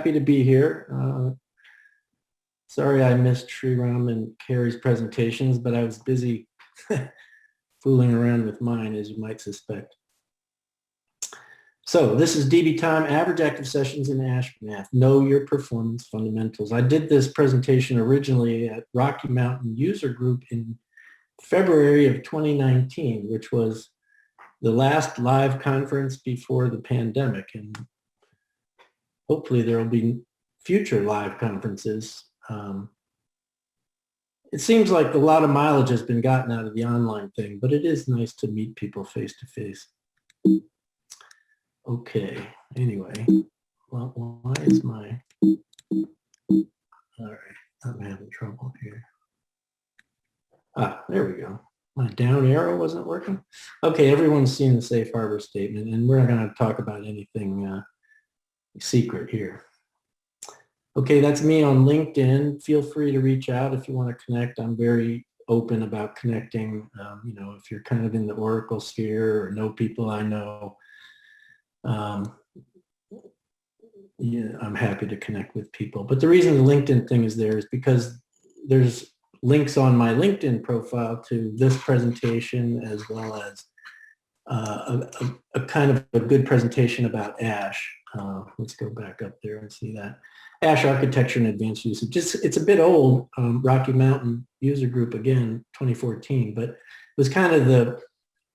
happy to be here. Sorry I missed Sriram and Carrie's presentations, but I was busy fooling around with mine, as you might suspect. So this is DB Time, Average Active Sessions in ASH Math, Know Your Performance Fundamentals. I did this presentation originally at Rocky Mountain User Group in February of 2019, which was the last live conference before the pandemic. And hopefully there will be future live conferences. It seems like a lot of mileage has been gotten out of the online thing, but it is nice to meet people face to face. Okay, anyway, well, why is my, all right, I'm having trouble here. Ah, there we go. My down arrow wasn't working. Okay, everyone's seen the safe harbor statement, and we're not going to talk about anything secret here. Okay, that's me on LinkedIn. Feel free to reach out if you want to connect. I'm very open about connecting. You know, if you're kind of in the Oracle sphere or know people I know, yeah, I'm happy to connect with people. But the reason the LinkedIn thing is there is because there's links on my LinkedIn profile to this presentation, as well as a kind of a good presentation about ASH. Let's go back up there and see that. ASH Architecture and Advanced Usage. It's a bit old, Rocky Mountain User Group, again, 2014, but it was kind of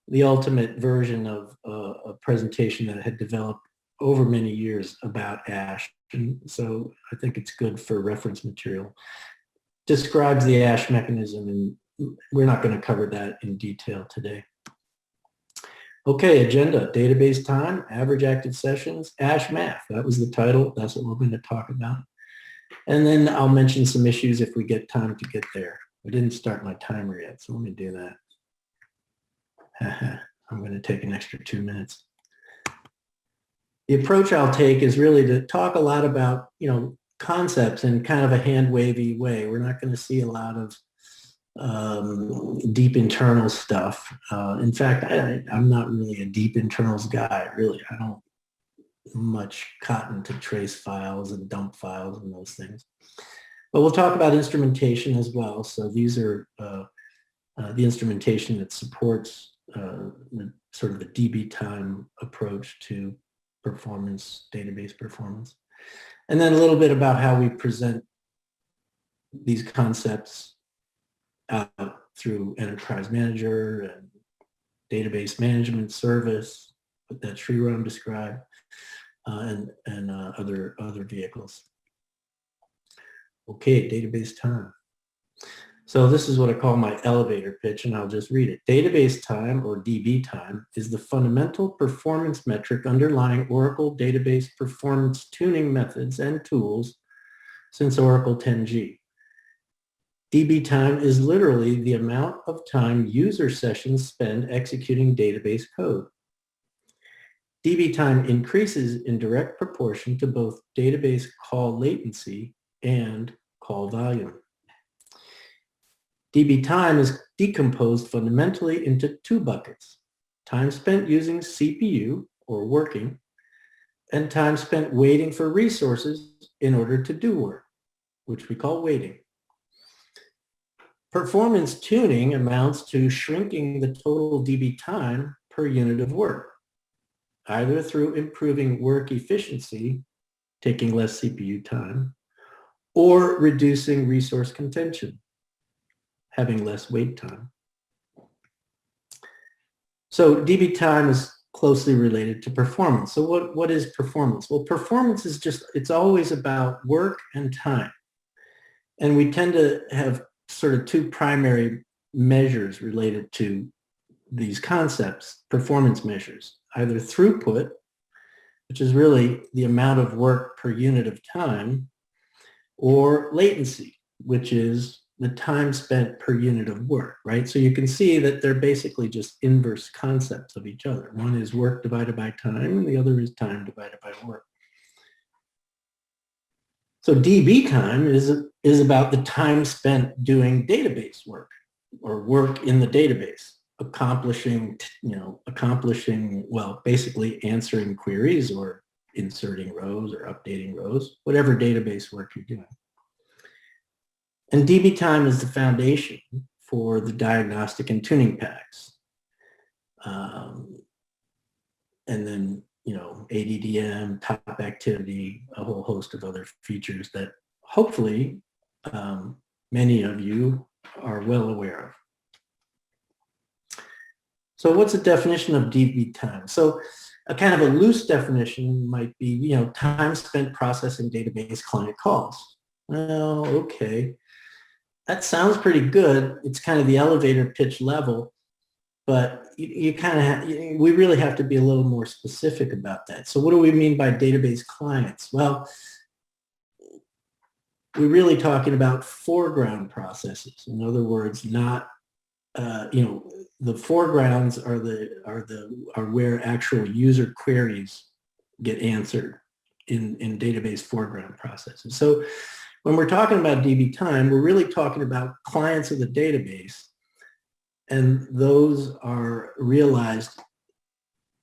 the ultimate version of a presentation that had developed over many years about ASH. And so I think it's good for reference material. Describes the ASH mechanism, and we're not going to cover that in detail today. Okay, agenda, database time, average active sessions, ASH Math. That was the title. That's what we're going to talk about. And then I'll mention some issues if we get time to get there. I didn't start my timer yet, so let me do that. I'm going to take an extra 2 minutes. The approach I'll take is really to talk a lot about, you know, concepts in kind of a hand-wavy way. We're not going to see a lot of deep internal stuff. In fact, I'm not really a deep internals guy, really. I don't much cotton to trace files and dump files and those things. But we'll talk about instrumentation as well. So these are the instrumentation that supports the sort of a DB time approach to performance, database performance. And then a little bit about how we present these concepts through Enterprise Manager and database management service that Sriram described, and other vehicles. Okay, database time. So this is what I call my elevator pitch, and I'll just read it. Database time, or DB time, is the fundamental performance metric underlying Oracle database performance tuning methods and tools since Oracle 10G. DB time is literally the amount of time user sessions spend executing database code. DB time increases in direct proportion to both database call latency and call volume. DB time is decomposed fundamentally into two buckets: time spent using CPU, or working, and time spent waiting for resources in order to do work, which we call waiting. Performance tuning amounts to shrinking the total DB time per unit of work, either through improving work efficiency, taking less CPU time, or reducing resource contention, having less wait time. So DB time is closely related to performance. So what is performance? Well, performance is it's always about work and time. And we tend to have sort of two primary measures related to these concepts, performance measures, either throughput, which is really the amount of work per unit of time, or latency, which is the time spent per unit of work, right? So you can see that they're basically just inverse concepts of each other. One is work divided by time, and the other is time divided by work. So DB time is about the time spent doing database work, or work in the database, accomplishing, well, basically answering queries or inserting rows or updating rows, whatever database work you're doing. And dbTime is the foundation for the diagnostic and tuning packs. And then, ADDM, top activity, a whole host of other features that hopefully many of you are well aware of. So what's the definition of dbTime? So a kind of a loose definition might be, time spent processing database client calls. Well, okay. That sounds pretty good. It's kind of the elevator pitch level, but you kind of we really have to be a little more specific about that. So what do we mean by database clients? Well, we're really talking about foreground processes. In other words, not the foregrounds are where actual user queries get answered in database foreground processes. So when we're talking about dbTime, we're really talking about clients of the database, and those are realized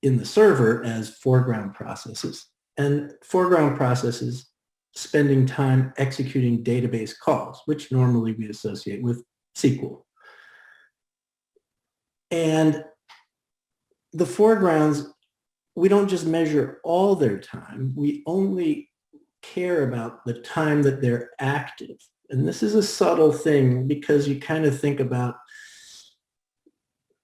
in the server as foreground processes. And foreground processes spending time executing database calls, which normally we associate with SQL. And the foregrounds, we don't just measure all their time, we only care about the time that they're active. And this is a subtle thing because you kind of think about,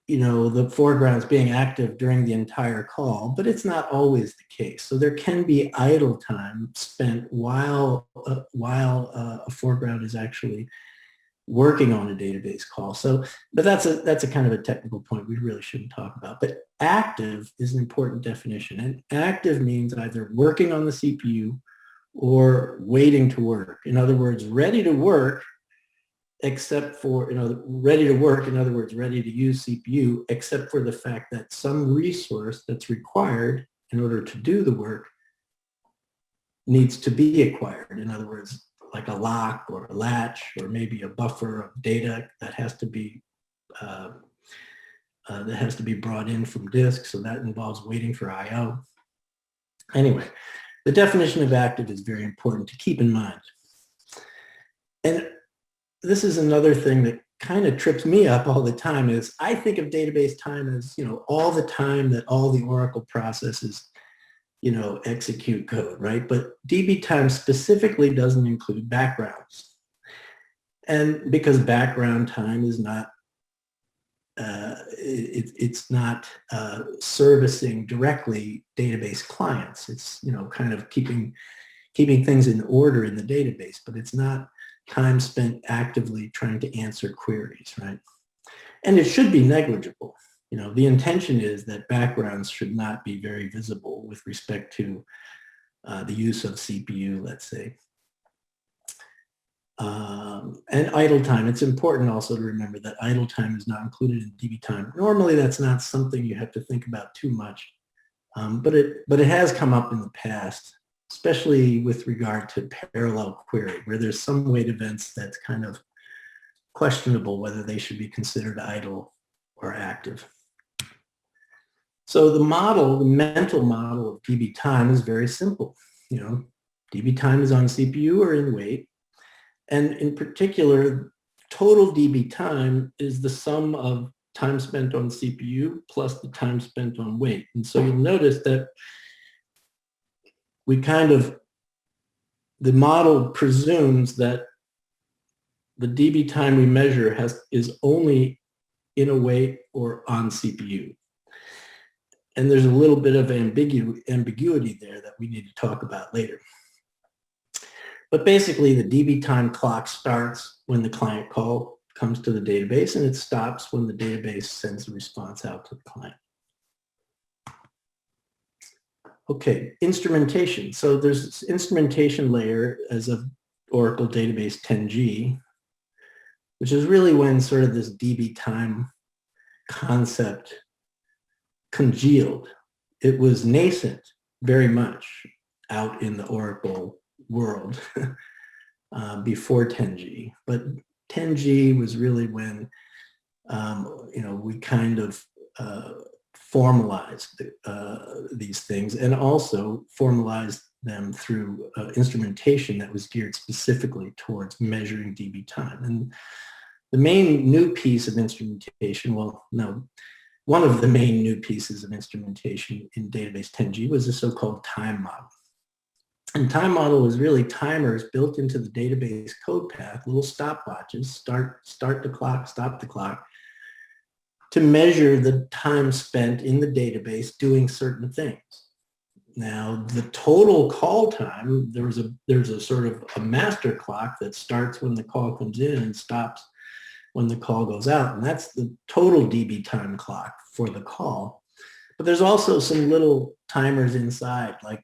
the foregrounds being active during the entire call, but it's not always the case. So there can be idle time spent while a foreground is actually working on a database call. So, but that's a kind of a technical point we really shouldn't talk about. But active is an important definition. And active means either working on the CPU or waiting to work. In other words, ready to work, except for, ready to work, in other words, ready to use CPU, except for the fact that some resource that's required in order to do the work needs to be acquired. In other words, like a lock or a latch or maybe a buffer of data that has to be brought in from disk. So that involves waiting for I/O. Anyway, the definition of active is very important to keep in mind. And this is another thing that kind of trips me up all the time is I think of database time as, all the time that all the Oracle processes execute code, right? But dbTime specifically doesn't include backgrounds. And because background time is not, it's not servicing directly database clients. It's, kind of keeping things in order in the database, but it's not time spent actively trying to answer queries, right? And it should be negligible. The intention is that backgrounds should not be very visible with respect to the use of CPU, let's say. And idle time. It's important also to remember that idle time is not included in dbTime. Normally, that's not something you have to think about too much, but it has come up in the past, especially with regard to parallel query, where there's some wait events that's kind of questionable whether they should be considered idle or active. So the mental model of dbTime is very simple. dbTime is on CPU or in wait. And in particular, total dbTime is the sum of time spent on CPU plus the time spent on wait. And so you'll notice that the model presumes that the dbTime we measure is only in a wait or on CPU. And there's a little bit of ambiguity there that we need to talk about later. But basically, the dbTime clock starts when the client call comes to the database, and it stops when the database sends a response out to the client. Okay, instrumentation. So there's this instrumentation layer as of Oracle Database 10G, which is really when sort of this dbTime concept congealed. It was nascent very much out in the Oracle world before 10G, but 10G was really when we kind of formalize these things and also formalize them through instrumentation that was geared specifically towards measuring dB time. And the main new piece of instrumentation, well, no, one of the main new pieces of instrumentation in database 10G was the so-called time model. And time model was really timers built into the database code path, little stopwatches, start the clock, stop the clock, to measure the time spent in the database doing certain things. Now, the total call time, there's a sort of a master clock that starts when the call comes in and stops when the call goes out. And that's the total dB time clock for the call. But there's also some little timers inside, like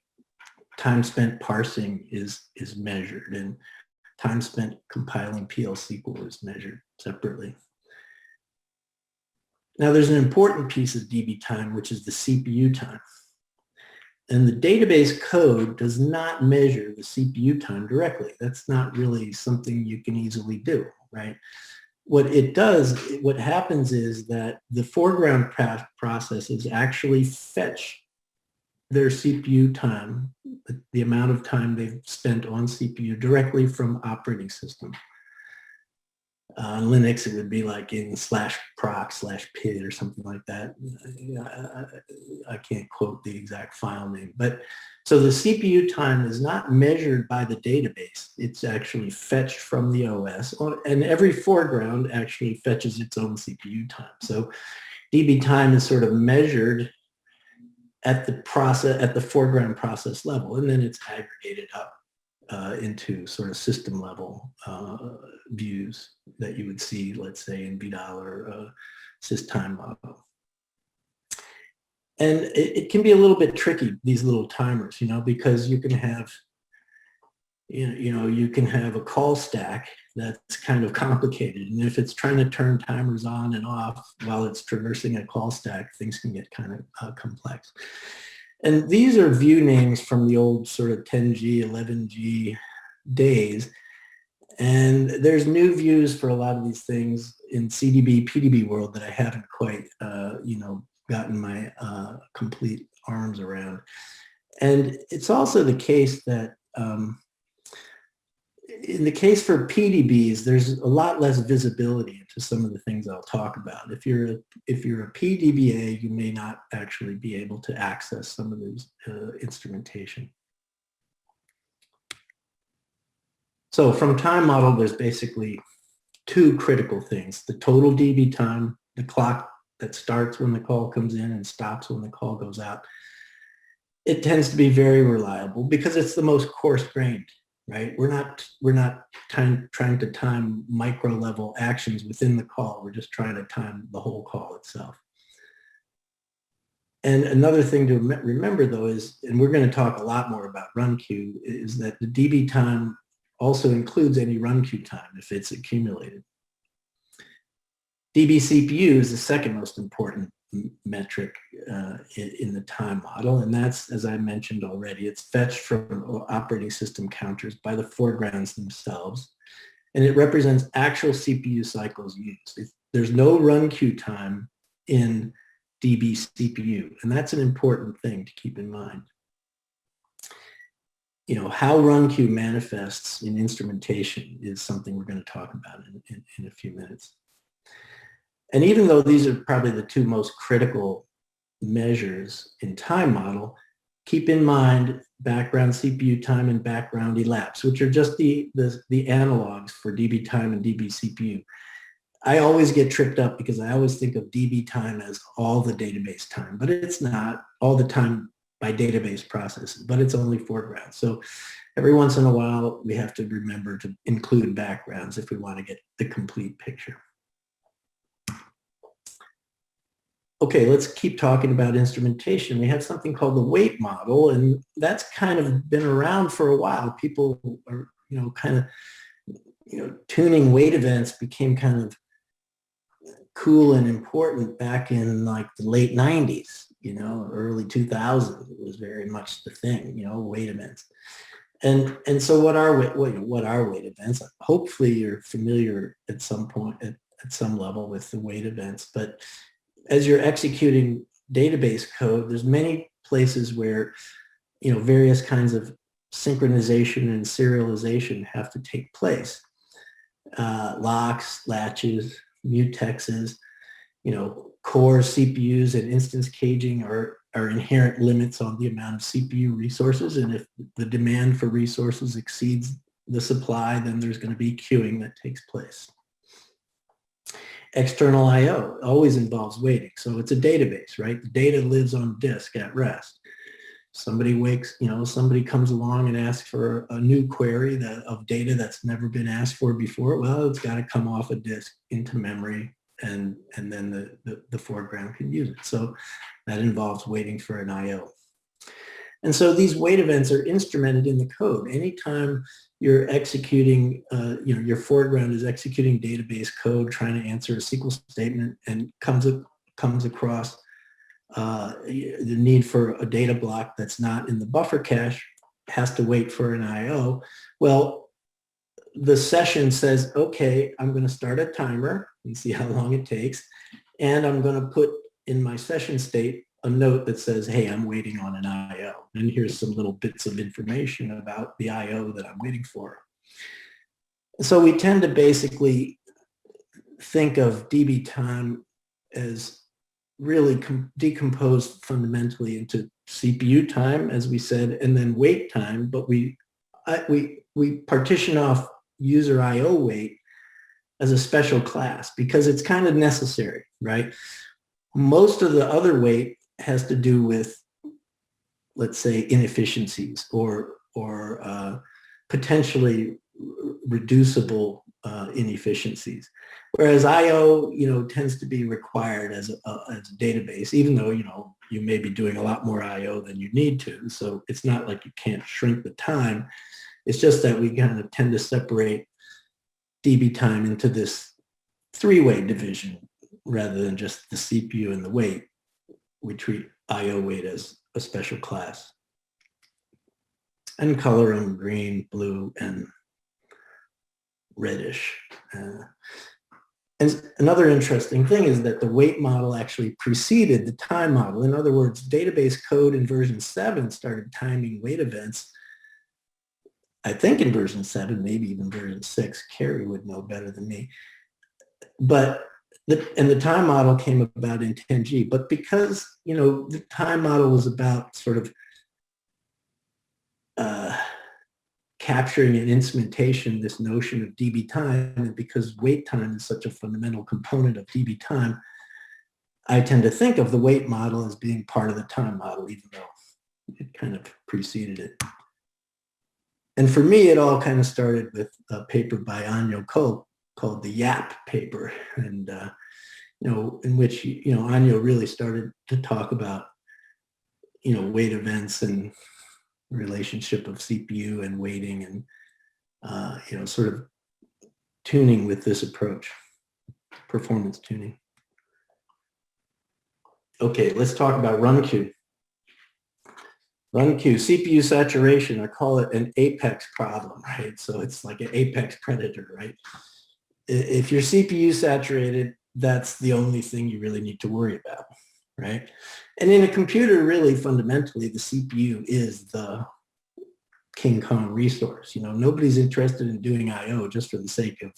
time spent parsing is measured, and time spent compiling PL SQL is measured separately. Now, there's an important piece of dB time, which is the CPU time. And the database code does not measure the CPU time directly. That's not really something you can easily do, right? What it does, what happens is that the foreground processes actually fetch their CPU time, the amount of time they've spent on CPU directly from operating system. On Linux, it would be like in /proc/pid or something like that. I can't quote the exact file name. But so the CPU time is not measured by the database. It's actually fetched from the OS. And every foreground actually fetches its own CPU time. So dB time is sort of measured at the foreground process level, and then it's aggregated up into sort of system level views that you would see, let's say, in VDAL or systime model. And it can be a little bit tricky, these little timers, because you can have, you can have a call stack that's kind of complicated. And if it's trying to turn timers on and off while it's traversing a call stack, things can get kind of complex. And these are view names from the old sort of 10G, 11G days. And there's new views for a lot of these things in CDB, PDB world that I haven't quite, gotten my complete arms around. And it's also the case that in the case for PDBs, there's a lot less visibility into some of the things I'll talk about. If you're a PDBA, you may not actually be able to access some of these instrumentation. So from time model, there's basically two critical things: the total dB time, the clock that starts when the call comes in and stops when the call goes out. It tends to be very reliable because it's the most coarse-grained. Right? We're not trying to time micro level actions within the call. We're just trying to time the whole call itself. And another thing to remember though is, and we're going to talk a lot more about run queue, is that the dB time also includes any run queue time if it's accumulated. dB CPU is the second most important metric in the time model, and that's, as I mentioned already, it's fetched from operating system counters by the foregrounds themselves, and it represents actual CPU cycles used. There's no run queue time in dB CPU, and that's an important thing to keep in mind. How run queue manifests in instrumentation is something we're going to talk about in a few minutes. And even though these are probably the two most critical measures in time model, keep in mind background CPU time and background elapse, which are just the analogs for dB time and dB CPU. I always get tripped up because I always think of dB time as all the database time, but it's not all the time by database processes, but it's only foreground. So every once in a while, we have to remember to include backgrounds if we want to get the complete picture. Okay, let's keep talking about instrumentation. We have something called the weight model, and that's kind of been around for a while. People are, tuning weight events became kind of cool and important back in like the late 90s, early 2000s. It was very much the thing, weight events. And so what are weight events? Hopefully you're familiar at some point, at some level with the weight events, but as you're executing database code, there's many places where, various kinds of synchronization and serialization have to take place. Locks, latches, mutexes, core CPUs and instance caging are inherent limits on the amount of CPU resources. And if the demand for resources exceeds the supply, then there's going to be queuing that takes place. External I/O always involves waiting. So it's a database, right? The data lives on disk at rest. Somebody somebody comes along and asks for a new query of data that's never been asked for before. Well, it's got to come off a disk into memory, and then the foreground can use it. So that involves waiting for an I/O. And so these wait events are instrumented in the code. Anytime you're executing, your foreground is executing database code, trying to answer a SQL statement, and comes across the need for a data block that's not in the buffer cache, has to wait for an I/O. Well, the session says, okay, I'm going to start a timer and see how long it takes. And I'm going to put in my session state a note that says, hey, I'm waiting on an I/O. And here's some little bits of information about the I/O that I'm waiting for. So we tend to basically think of DB time as really decomposed fundamentally into CPU time, as we said, and then wait time. But we partition off user I/O wait as a special class because it's kind of necessary, right? Most of the other wait has to do with, let's say, inefficiencies or potentially reducible inefficiencies. Whereas I/O, tends to be required as a database, even though, you may be doing a lot more I/O than you need to. So it's not like you can't shrink the time. It's just that we kind of tend to separate DB time into this three-way division rather than just the CPU and the wait. We treat I/O wait as a special class. And color them green, blue, and reddish. And another interesting thing is that the wait model actually preceded the time model. In other words, database code in version 7 started timing wait events. I think in version 7, maybe even version 6, Carrie would know better than me. But the time model came about in 10G. But because, the time model was about sort of capturing in instrumentation this notion of DB time, and because wait time is such a fundamental component of DB time, I tend to think of the wait model as being part of the time model, even though it kind of preceded it. And for me, it all kind of started with a paper by Anyo Ko called the YAP paper, and in which Anyo really started to talk about wait events and relationship of CPU and waiting and sort of tuning with this approach, performance tuning. Okay, let's talk about RunQ. RunQ, CPU saturation, I call it an apex problem, right? So it's like an apex predator, right? If you're CPU saturated, that's the only thing you really need to worry about, right? And in a computer, really fundamentally, the CPU is the King Kong resource. Nobody's interested in doing I/O just for the sake of,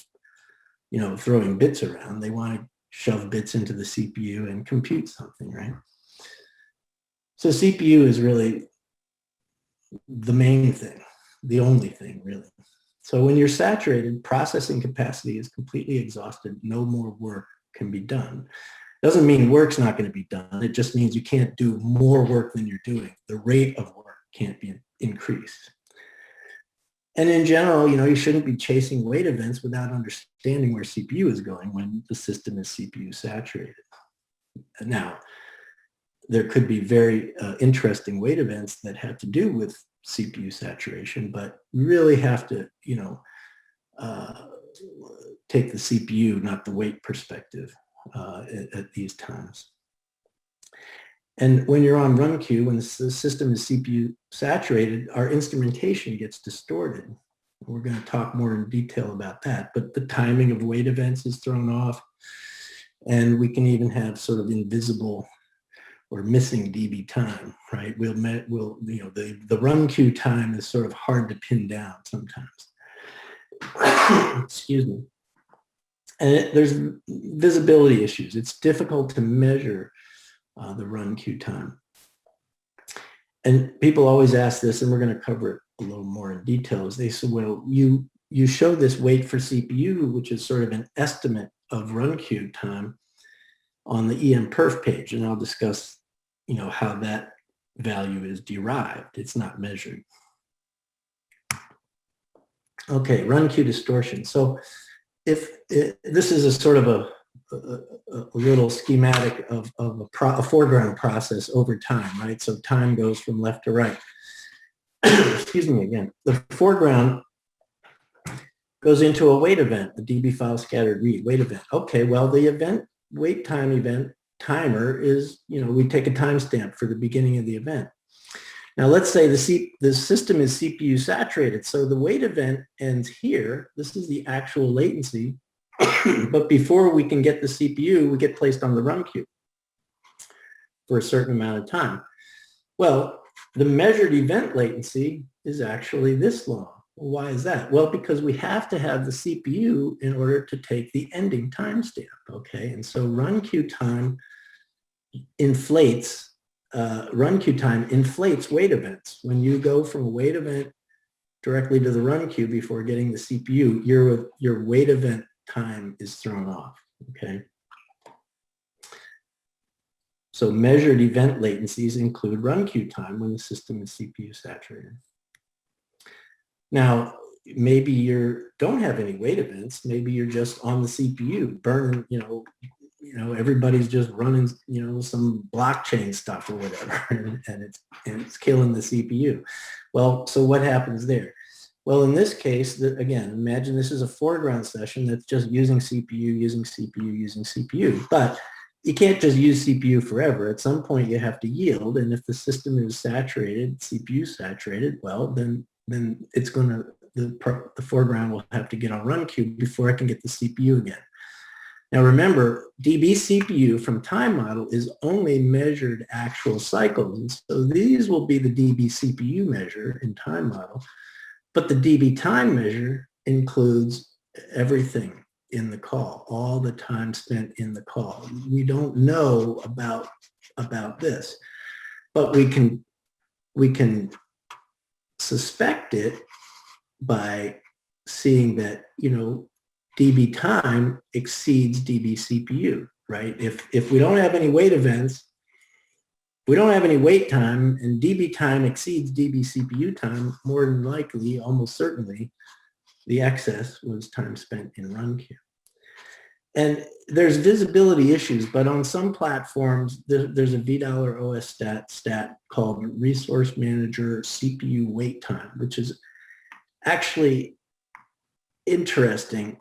throwing bits around. They want to shove bits into the CPU and compute something, right? So CPU is really the main thing, the only thing, really. So when you're saturated, processing capacity is completely exhausted. No more work can be done. Doesn't mean work's not going to be done. It just means you can't do more work than you're doing. The rate of work can't be increased. And in general, you shouldn't be chasing wait events without understanding where CPU is going when the system is CPU saturated. Now, there could be very interesting wait events that have to do with CPU saturation, but we really have to, take the CPU, not the wait perspective at these times. And when you're on RunQ, when the system is CPU saturated, our instrumentation gets distorted. We're going to talk more in detail about that, but the timing of wait events is thrown off, and we can even have sort of invisible or missing DB time, right? The run queue time is sort of hard to pin down sometimes. Excuse me. And there's visibility issues. It's difficult to measure the run queue time. And people always ask this, and we're going to cover it a little more in detail. They say, well, you show this wait for CPU, which is sort of an estimate of run queue time on the EMPERF page. And I'll discuss, how that value is derived. It's not measured. Okay, run queue distortion. So this is a sort of a little schematic of a foreground process over time, right? So time goes from left to right. Excuse me again. The foreground goes into a wait event, a DB file scattered read wait event. Okay, well, the event wait time event timer is, we take a timestamp for the beginning of the event. Now let's say the system is CPU saturated, so the wait event ends here. This is the actual latency, but before we can get the CPU, we get placed on the run queue for a certain amount of time. Well, the measured event latency is actually this long. Why is that? Well, because we have to have the CPU in order to take the ending timestamp, okay? And so run queue time inflates wait events. When you go from a wait event directly to the run queue before getting the CPU, your wait event time is thrown off, okay? So measured event latencies include run queue time when the system is CPU saturated. Now, maybe you don't have any wait events. Maybe you're just on the CPU, burning, everybody's just running, some blockchain stuff or whatever, and it's killing the CPU. Well, so what happens there? Well, in this case, again, imagine this is a foreground session that's just using CPU, using CPU, using CPU. But you can't just use CPU forever. At some point, you have to yield. And if the system is saturated, CPU saturated, well, then it's going to, the foreground will have to get on run queue before I can get the CPU again. Now remember, DB CPU from time model is only measured actual cycles. And so these will be the DB CPU measure in time model. But the DB time measure includes everything in the call, all the time spent in the call. We don't know about this, but we can suspect it by seeing that, DB time exceeds DB CPU, right? If we don't have any wait events, we don't have any wait time, and DB time exceeds DB CPU time, more than likely, almost certainly, the excess was time spent in run queue. And there's visibility issues, but on some platforms, there's a $OS stat called Resource Manager CPU Wait Time, which is actually interesting.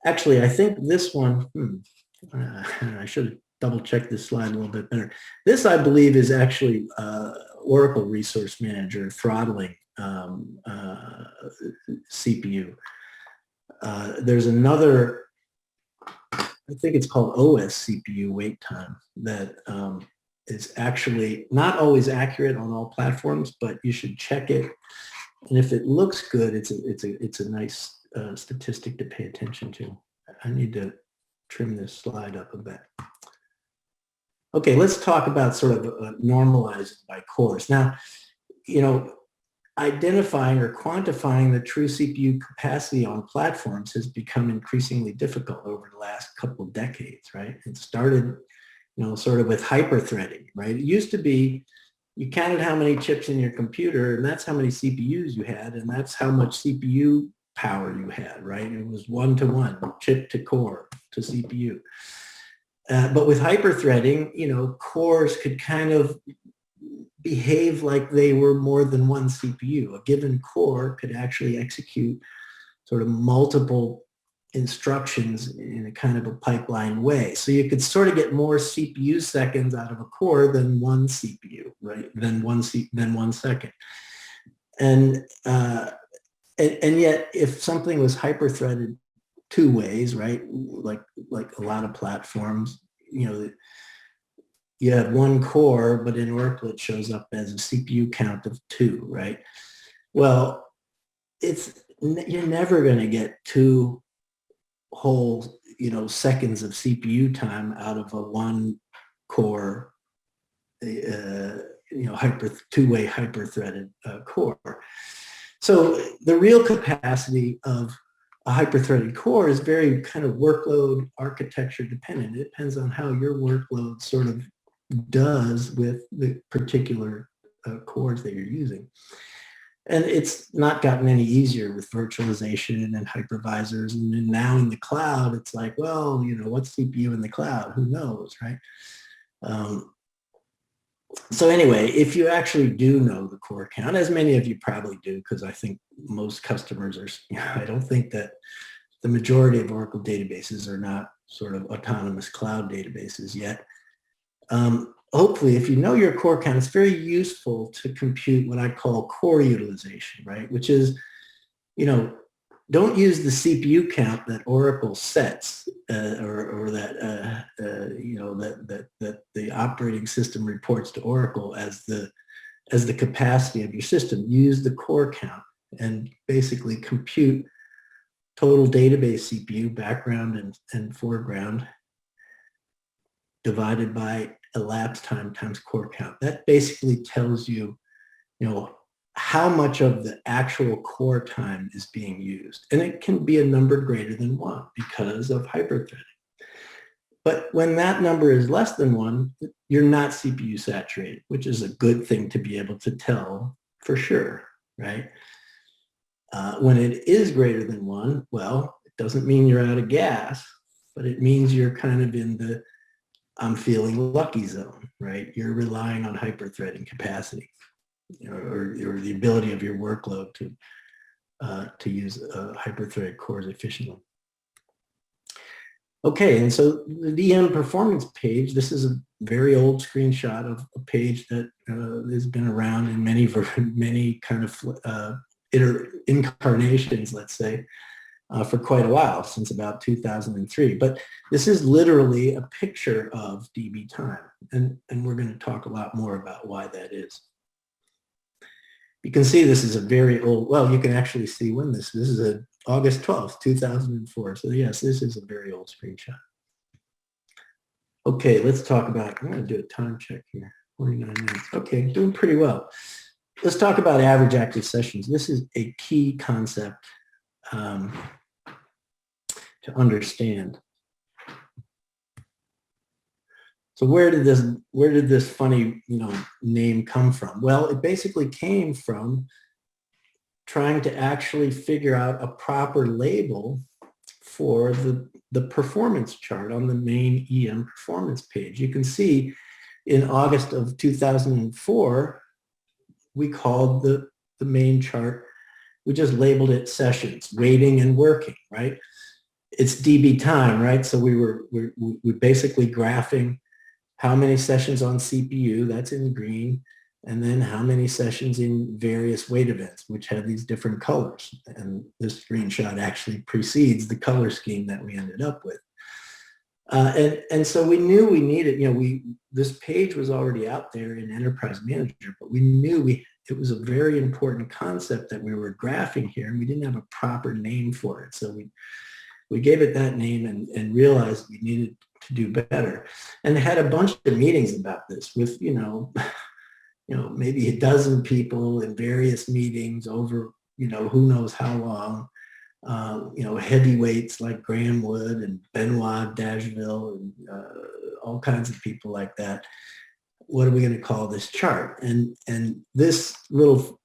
Actually, I think this one, I should have double-checked this slide a little bit better. This, I believe, is actually Oracle Resource Manager throttling CPU. There's another, I think it's called OS CPU wait time that is actually not always accurate on all platforms, but you should check it. And if it looks good, it's a nice statistic to pay attention to. I need to trim this slide up a bit. Okay, let's talk about sort of normalizing by cores. Now, identifying or quantifying the true CPU capacity on platforms has become increasingly difficult over the last couple of decades, right? It started, sort of with hyper-threading, right? It used to be you counted how many chips in your computer, and that's how many CPUs you had, and that's how much CPU power you had, right? It was one-to-one, chip to core to CPU. But with hyper-threading, cores could kind of behave like they were more than one CPU. A given core could actually execute sort of multiple instructions in a kind of a pipeline way. So you could sort of get more CPU seconds out of a core than one CPU, right? Than one second. And yet, if something was hyper-threaded two ways, right? Like a lot of platforms, you know, you have one core, but in Oracle it shows up as a CPU count of 2, right? Well, you're never going to get 2 whole, seconds of CPU time out of a 1 core, two-way hyper-threaded core. So the real capacity of a hyper-threaded core is very kind of workload architecture dependent. It depends on how your workload sort of does with the particular cores that you're using. And it's not gotten any easier with virtualization and hypervisors. And then now in the cloud, it's like, well, what's CPU in the cloud? Who knows, right? So anyway, if you actually do know the core count, as many of you probably do, because I think most customers are, I don't think that the majority of Oracle databases are not sort of autonomous cloud databases yet. Hopefully, if you know your core count, it's very useful to compute what I call core utilization, right? Which is, don't use the CPU count that Oracle sets or that that the operating system reports to Oracle as the capacity of your system. Use the core count and basically compute total database CPU, background and foreground, divided by elapsed time times core count. That basically tells you, how much of the actual core time is being used. And it can be a number greater than 1 because of hyperthreading. But when that number is less than 1, you're not CPU saturated, which is a good thing to be able to tell for sure, right? When it is greater than 1, well, it doesn't mean you're out of gas, but it means you're kind of in the I'm feeling lucky zone, right? You're relying on hyperthreading capacity, or the ability of your workload to use hyperthreaded cores efficiently. Okay, and so the EM performance page, this is a very old screenshot of a page that has been around in many kind of incarnations, let's say, for quite a while, since about 2003. But this is literally a picture of DB time, and we're going to talk a lot more about why that is. You can see this is a very old, well, you can actually see when this is August 12th, 2004. So yes, this is a very old screenshot. Okay, let's talk about, I'm going to do a time check here, 49 minutes. Okay, doing pretty well. Let's talk about average active sessions. This is a key concept to understand. So where did this funny, name come from? Well, it basically came from trying to actually figure out a proper label for the performance chart on the main EM performance page. You can see in August of 2004, we called the main chart, we just labeled it sessions, waiting and working, right? It's DB time, right? So we basically graphing how many sessions on CPU, that's in green, and then how many sessions in various wait events, which have these different colors. And this screenshot actually precedes the color scheme that we ended up with. And so we knew we needed, this page was already out there in Enterprise Manager, but we knew it was a very important concept that we were graphing here, and we didn't have a proper name for it. So we gave it that name and realized we needed to do better, and had a bunch of meetings about this with, maybe a dozen people in various meetings over, who knows how long, heavyweights like Graham Wood and Benoit Dageville and all kinds of people like that. What are we going to call this chart? And this little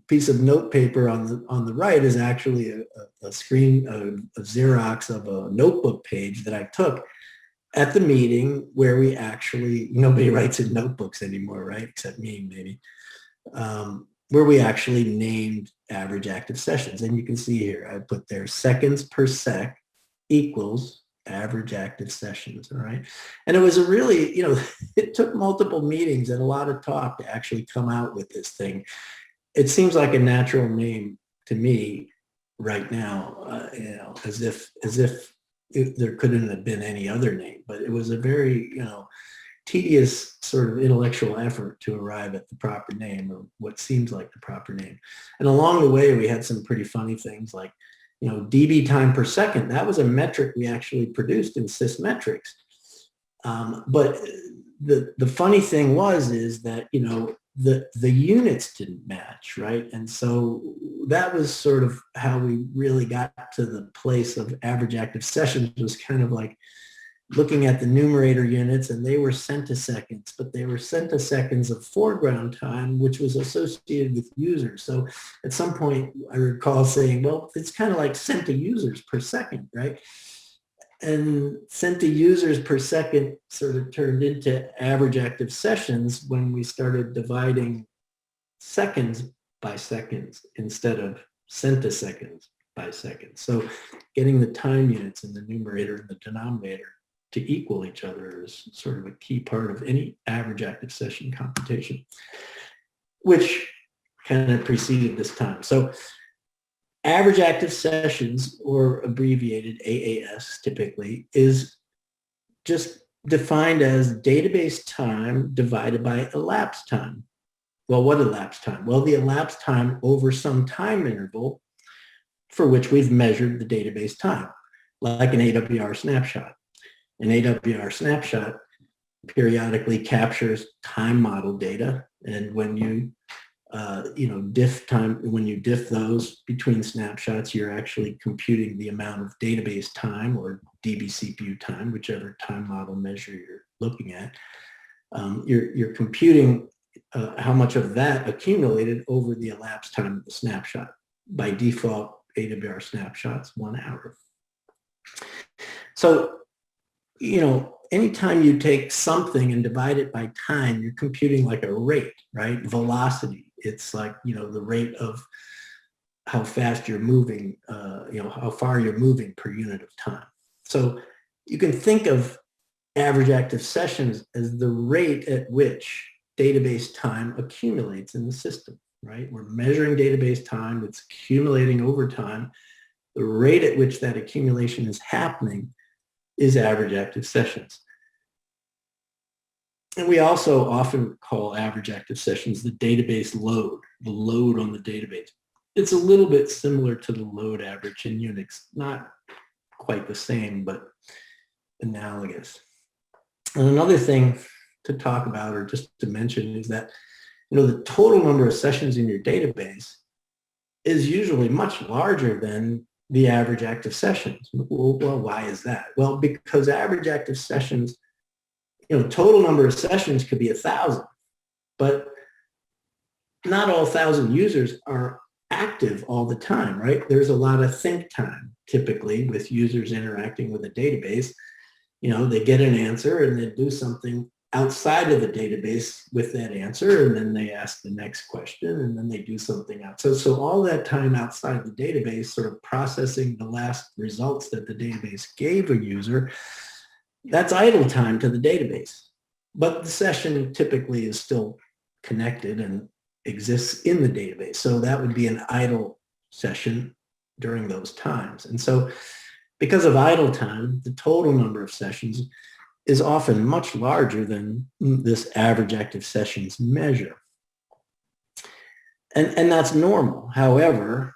piece of note paper on the right is actually a Xerox of a notebook page that I took at the meeting where we actually, nobody writes in notebooks anymore, right? Except me, maybe, where we actually named average active sessions. And you can see here, I put there seconds per sec equals average active sessions, all right? And it was a really, it took multiple meetings and a lot of talk to actually come out with this thing. It seems like a natural name to me right now, as if there couldn't have been any other name, but it was a very, tedious sort of intellectual effort to arrive at the proper name, or what seems like the proper name. And along the way, we had some pretty funny things like, dB time per second. That was a metric we actually produced in Sysmetrics. But the funny thing is that, the units didn't match, right? And so that was sort of how we really got to the place of average active sessions, was kind of like looking at the numerator units, and they were centiseconds, but they were centiseconds of foreground time, which was associated with users. So at some point I recall saying, well, it's kind of like centi-users per second, right? And centi-users per second sort of turned into average active sessions when we started dividing seconds by seconds instead of centiseconds by seconds. So getting the time units in the numerator and the denominator to equal each other is sort of a key part of any average active session computation, which kind of preceded this time. So average active sessions, or abbreviated AAS typically, is just defined as database time divided by elapsed time. Well, what elapsed time? Well, the elapsed time over some time interval for which we've measured the database time, like an AWR snapshot. An AWR snapshot periodically captures time model data, and when you diff time, when you diff those between snapshots, you're actually computing the amount of database time, or dbCPU time, whichever time model measure you're looking at. You're computing how much of that accumulated over the elapsed time of the snapshot. By default, AWR snapshots 1 hour. So, anytime you take something and divide it by time, you're computing like a rate, right? Velocity. It's like, the rate of how fast you're moving, how far you're moving per unit of time. So you can think of average active sessions as the rate at which database time accumulates in the system, right? We're measuring database time. It's accumulating over time. The rate at which that accumulation is happening is average active sessions. And we also often call average active sessions the database load, the load on the database. It's a little bit similar to the load average in Unix, not quite the same, but analogous. And another thing to talk about, or just to mention, is that the total number of sessions in your database is usually much larger than the average active sessions. Well, why is that? Well, because average active sessions, total number of sessions could be 1,000, but not all 1,000 users are active all the time, right? There's a lot of think time typically with users interacting with a database. They get an answer and they do something outside of the database with that answer, and then they ask the next question, and then they do something else. So all that time outside the database, sort of processing the last results that the database gave a user, that's idle time to the database. But the session typically is still connected and exists in the database. So that would be an idle session during those times. And so because of idle time, the total number of sessions is often much larger than this average active sessions measure. And that's normal. However,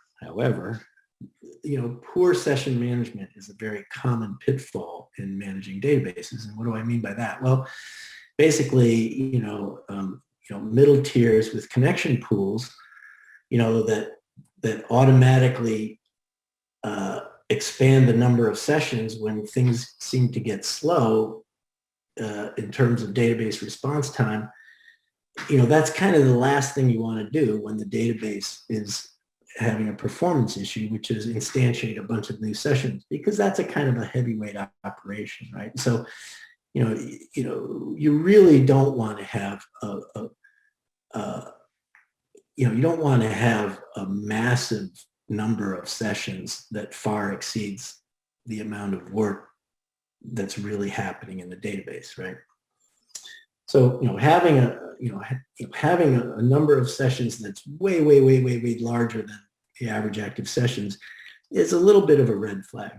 poor session management is a very common pitfall in managing databases. And what do I mean by that? Well, basically, middle tiers with connection pools, that automatically expand the number of sessions when things seem to get slow in terms of database response time. That's kind of the last thing you want to do when the database is having a performance issue, which is instantiate a bunch of new sessions, because that's a kind of a heavyweight operation, right? So, you really don't want to have you don't want to have a massive number of sessions that far exceeds the amount of work that's really happening in the database, right? So, having a number of sessions that's way larger than the average active sessions is a little bit of a red flag.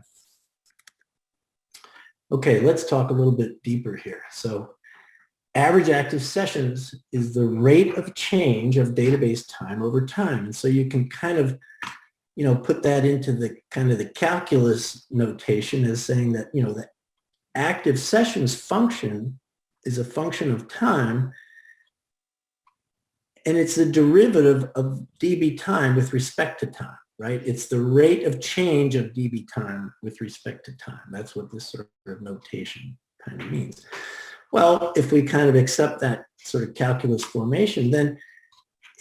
Okay, let's talk a little bit deeper here. So average active sessions is the rate of change of database time over time. And so you can kind of, put that into the kind of the calculus notation as saying that, the active sessions function is a function of time, and it's the derivative of dB time with respect to time, right? It's the rate of change of dB time with respect to time. That's what this sort of notation kind of means. Well, if we kind of accept that sort of calculus formation, then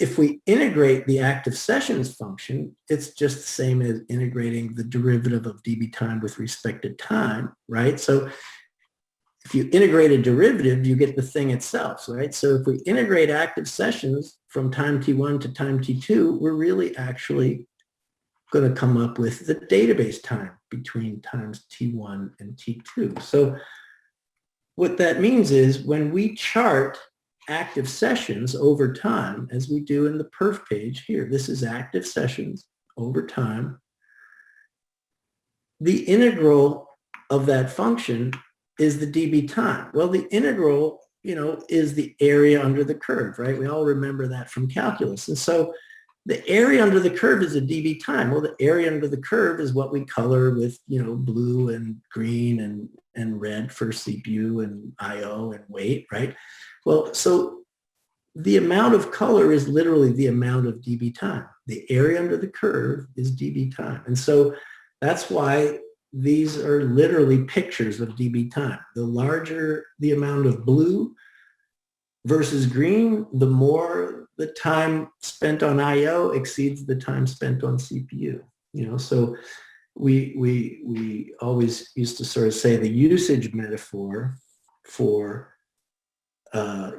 if we integrate the active sessions function, it's just the same as integrating the derivative of dB time with respect to time, right? So if you integrate a derivative, you get the thing itself, right? So if we integrate active sessions from time t1 to time t2, we're really actually going to come up with the database time between times t1 and t2. So what that means is when we chart active sessions over time, as we do in the perf page here, this is active sessions over time. The integral of that function is the dB time. Well, the integral, is the area under the curve, right? We all remember that from calculus. And so the area under the curve is a dB time. Well, the area under the curve is what we color with, blue and green and red for CPU and IO and weight, right? Well, so the amount of color is literally the amount of dB time. The area under the curve is dB time. And so that's why these are literally pictures of dB time. The larger the amount of blue versus green, the more the time spent on IO exceeds the time spent on CPU. So we always used to sort of say the usage metaphor for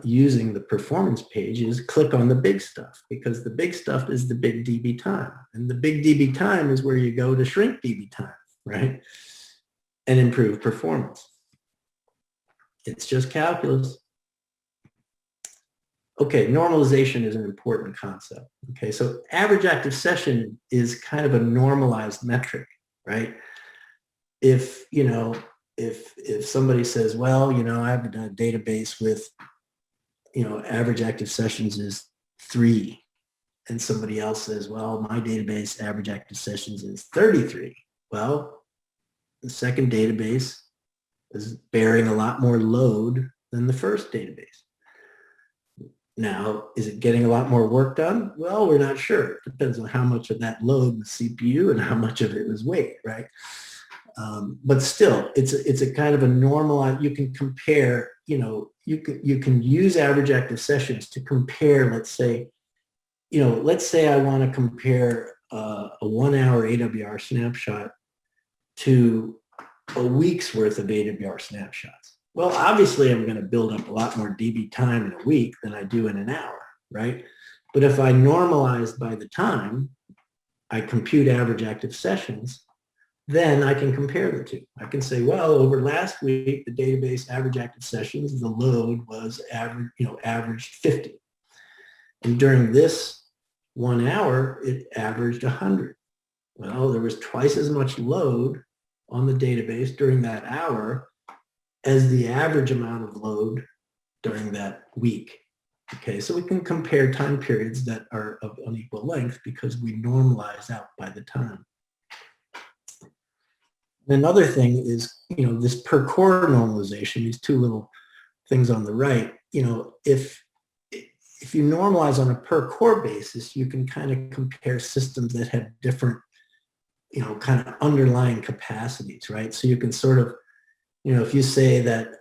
using the performance page is click on the big stuff, because the big stuff is the big dB time. And the big dB time is where you go to shrink dB time, right? And improve performance. It's just calculus. Okay, normalization is an important concept. Okay, so average active session is kind of a normalized metric, right? If somebody says, well, I have a database with, average active sessions is 3, and somebody else says, well, my database average active sessions is 33. Well, the second database is bearing a lot more load than the first database. Now, is it getting a lot more work done? Well, we're not sure. It depends on how much of that load was CPU and how much of it was weight, right? But still, it's a kind of a normalized. You can compare. You can use average active sessions to compare. Let's say I want to compare a 1-hour AWR snapshot to a week's worth of AWR snapshots. Well, obviously, I'm going to build up a lot more dB time in a week than I do in an hour, right? But if I normalize by the time I compute average active sessions, then I can compare the two. I can say, well, over last week, the database average active sessions, the load was averaged 50. And during this 1 hour, it averaged 100. Well, there was twice as much load on the database during that hour as the average amount of load during that week. Okay, so we can compare time periods that are of unequal length because we normalize out by the time. Another thing is, this per core normalization, these two little things on the right, if you normalize on a per core basis, you can kind of compare systems that have different, kind of underlying capacities, right? So you can sort of, if you say that,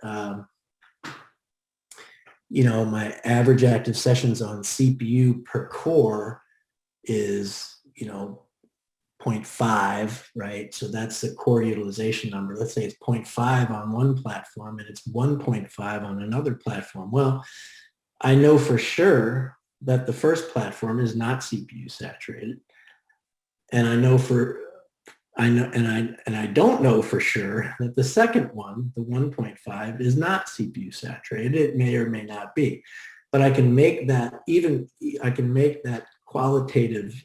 my average active sessions on CPU per core is, 0.5, right? So that's the core utilization number. Let's say it's 0.5 on one platform and it's 1.5 on another platform. Well, I know for sure that the first platform is not CPU saturated. And I don't know for sure that the second one, the 1.5, is not CPU saturated. It may or may not be, but I can make that qualitative,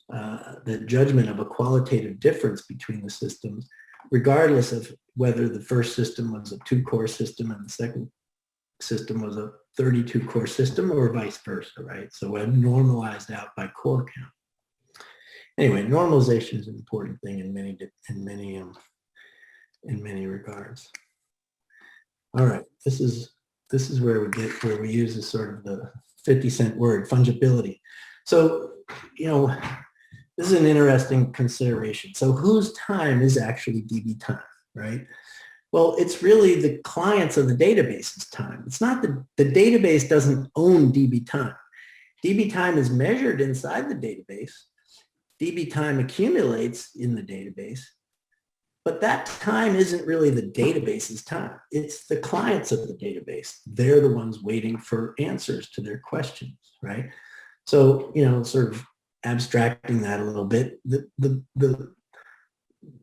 the judgment of a qualitative difference between the systems regardless of whether the first system was a 2-core system and the second system was a 32-core system, or vice versa, right? So we're normalized out by core count. Anyway, normalization is an important thing in many regards. All right, this is where we use this sort of the 50-cent word, fungibility. So, this is an interesting consideration. So whose time is actually DB time, right? Well, it's really the clients of the database's time. It's not the database doesn't own DB time. DB time is measured inside the database. DB time accumulates in the database, but that time isn't really the database's time. It's the clients of the database. They're the ones waiting for answers to their questions, right? So, sort of abstracting that a little bit, the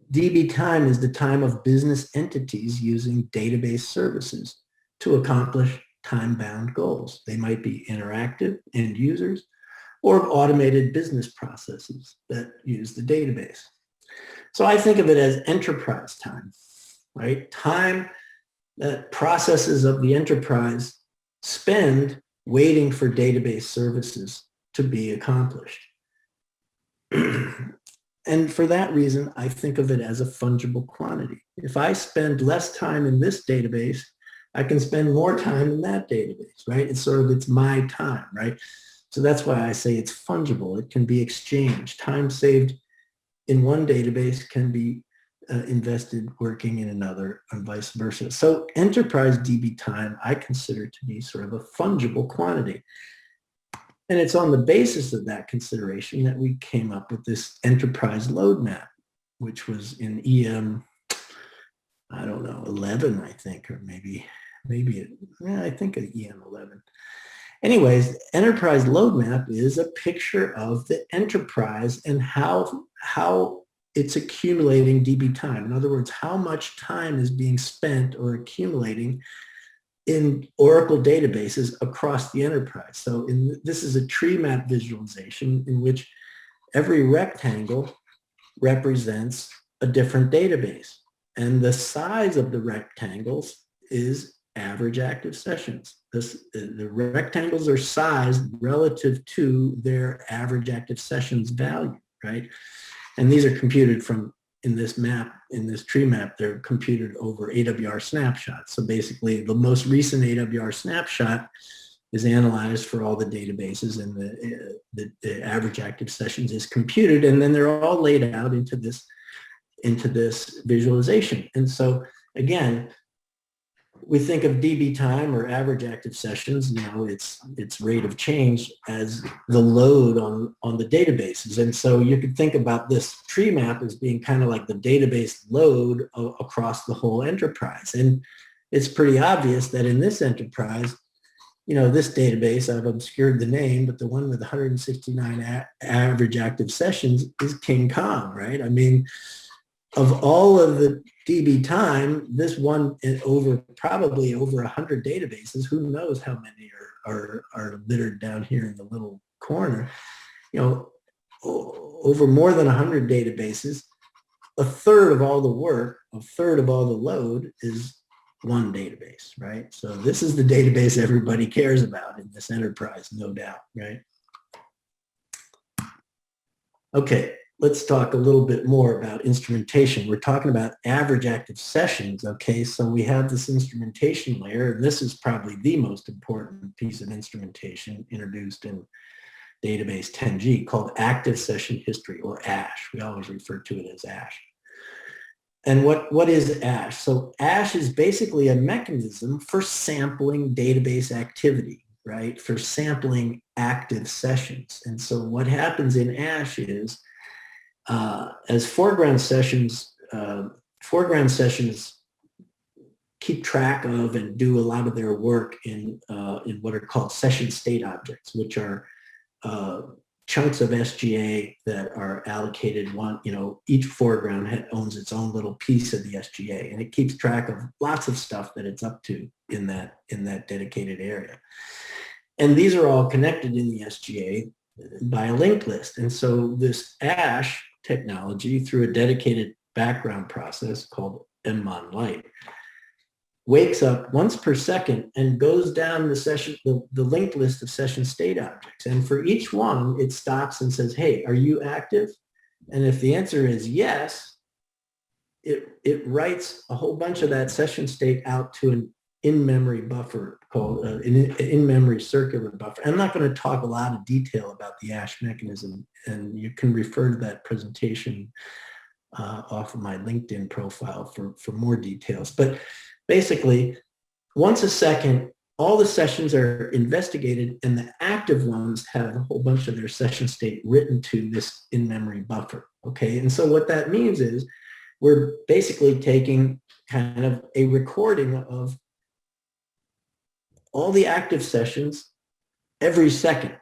DB time is the time of business entities using database services to accomplish time-bound goals. They might be interactive end users or automated business processes that use the database. So I think of it as enterprise time, right? Time that processes of the enterprise spend waiting for database services to be accomplished. And for that reason, I think of it as a fungible quantity. If I spend less time in this database, I can spend more time in that database, right? It's my time, right? So that's why I say it's fungible. It can be exchanged. Time saved in one database can be invested working in another and vice versa. So enterprise DB time, I consider to be sort of a fungible quantity. And it's on the basis of that consideration that we came up with this enterprise load map, which was in EM, 11, I think, or maybe I think EM 11. Anyways, enterprise load map is a picture of the enterprise and how it's accumulating DB time. In other words, how much time is being spent or accumulating in Oracle databases across the enterprise. So this is a tree map visualization in which every rectangle represents a different database. And the size of the rectangles is average active sessions. The rectangles are sized relative to their average active sessions value, right? And these are computed in this tree map, they're computed over AWR snapshots. So basically the most recent AWR snapshot is analyzed for all the databases, and the average active sessions is computed, and then they're all laid out into this visualization. And so again, we think of DB time or average active sessions, its rate of change as the load on the databases. And so you could think about this tree map as being kind of like the database load across the whole enterprise. And it's pretty obvious that in this enterprise, this database, I've obscured the name, but the one with 169 average active sessions is King Kong, right? I mean, of all of the DB time, this one probably over 100 databases, who knows how many are littered down here in the little corner, over more than 100 databases, a third of all the work, a third of all the load is one database, right? So this is the database everybody cares about in this enterprise, no doubt, right? Okay. Let's talk a little bit more about instrumentation. We're talking about average active sessions, okay? So we have this instrumentation layer, and this is probably the most important piece of instrumentation introduced in database 10G, called active session history, or ASH. We always refer to it as ASH. And what is ASH? So ASH is basically a mechanism for sampling database activity, right? For sampling active sessions. And so what happens in ASH is, as foreground sessions keep track of and do a lot of their work in what are called session state objects, which are chunks of SGA that are allocated each foreground owns its own little piece of the SGA, and it keeps track of lots of stuff that it's up to in that dedicated area. And these are all connected in the SGA by a linked list. And so this ASH technology, through a dedicated background process called MMonLite, wakes up once per second and goes down the linked list of session state objects. And for each one, it stops and says, hey, are you active? And if the answer is yes, it writes a whole bunch of that session state out to an in-memory buffer called an in-memory circular buffer. I'm not going to talk a lot of detail about the ASH mechanism, and you can refer to that presentation off of my LinkedIn profile for more details. But basically, once a second, all the sessions are investigated, and the active ones have a whole bunch of their session state written to this in-memory buffer, okay? And so what that means is we're basically taking kind of a recording of all the active sessions every second,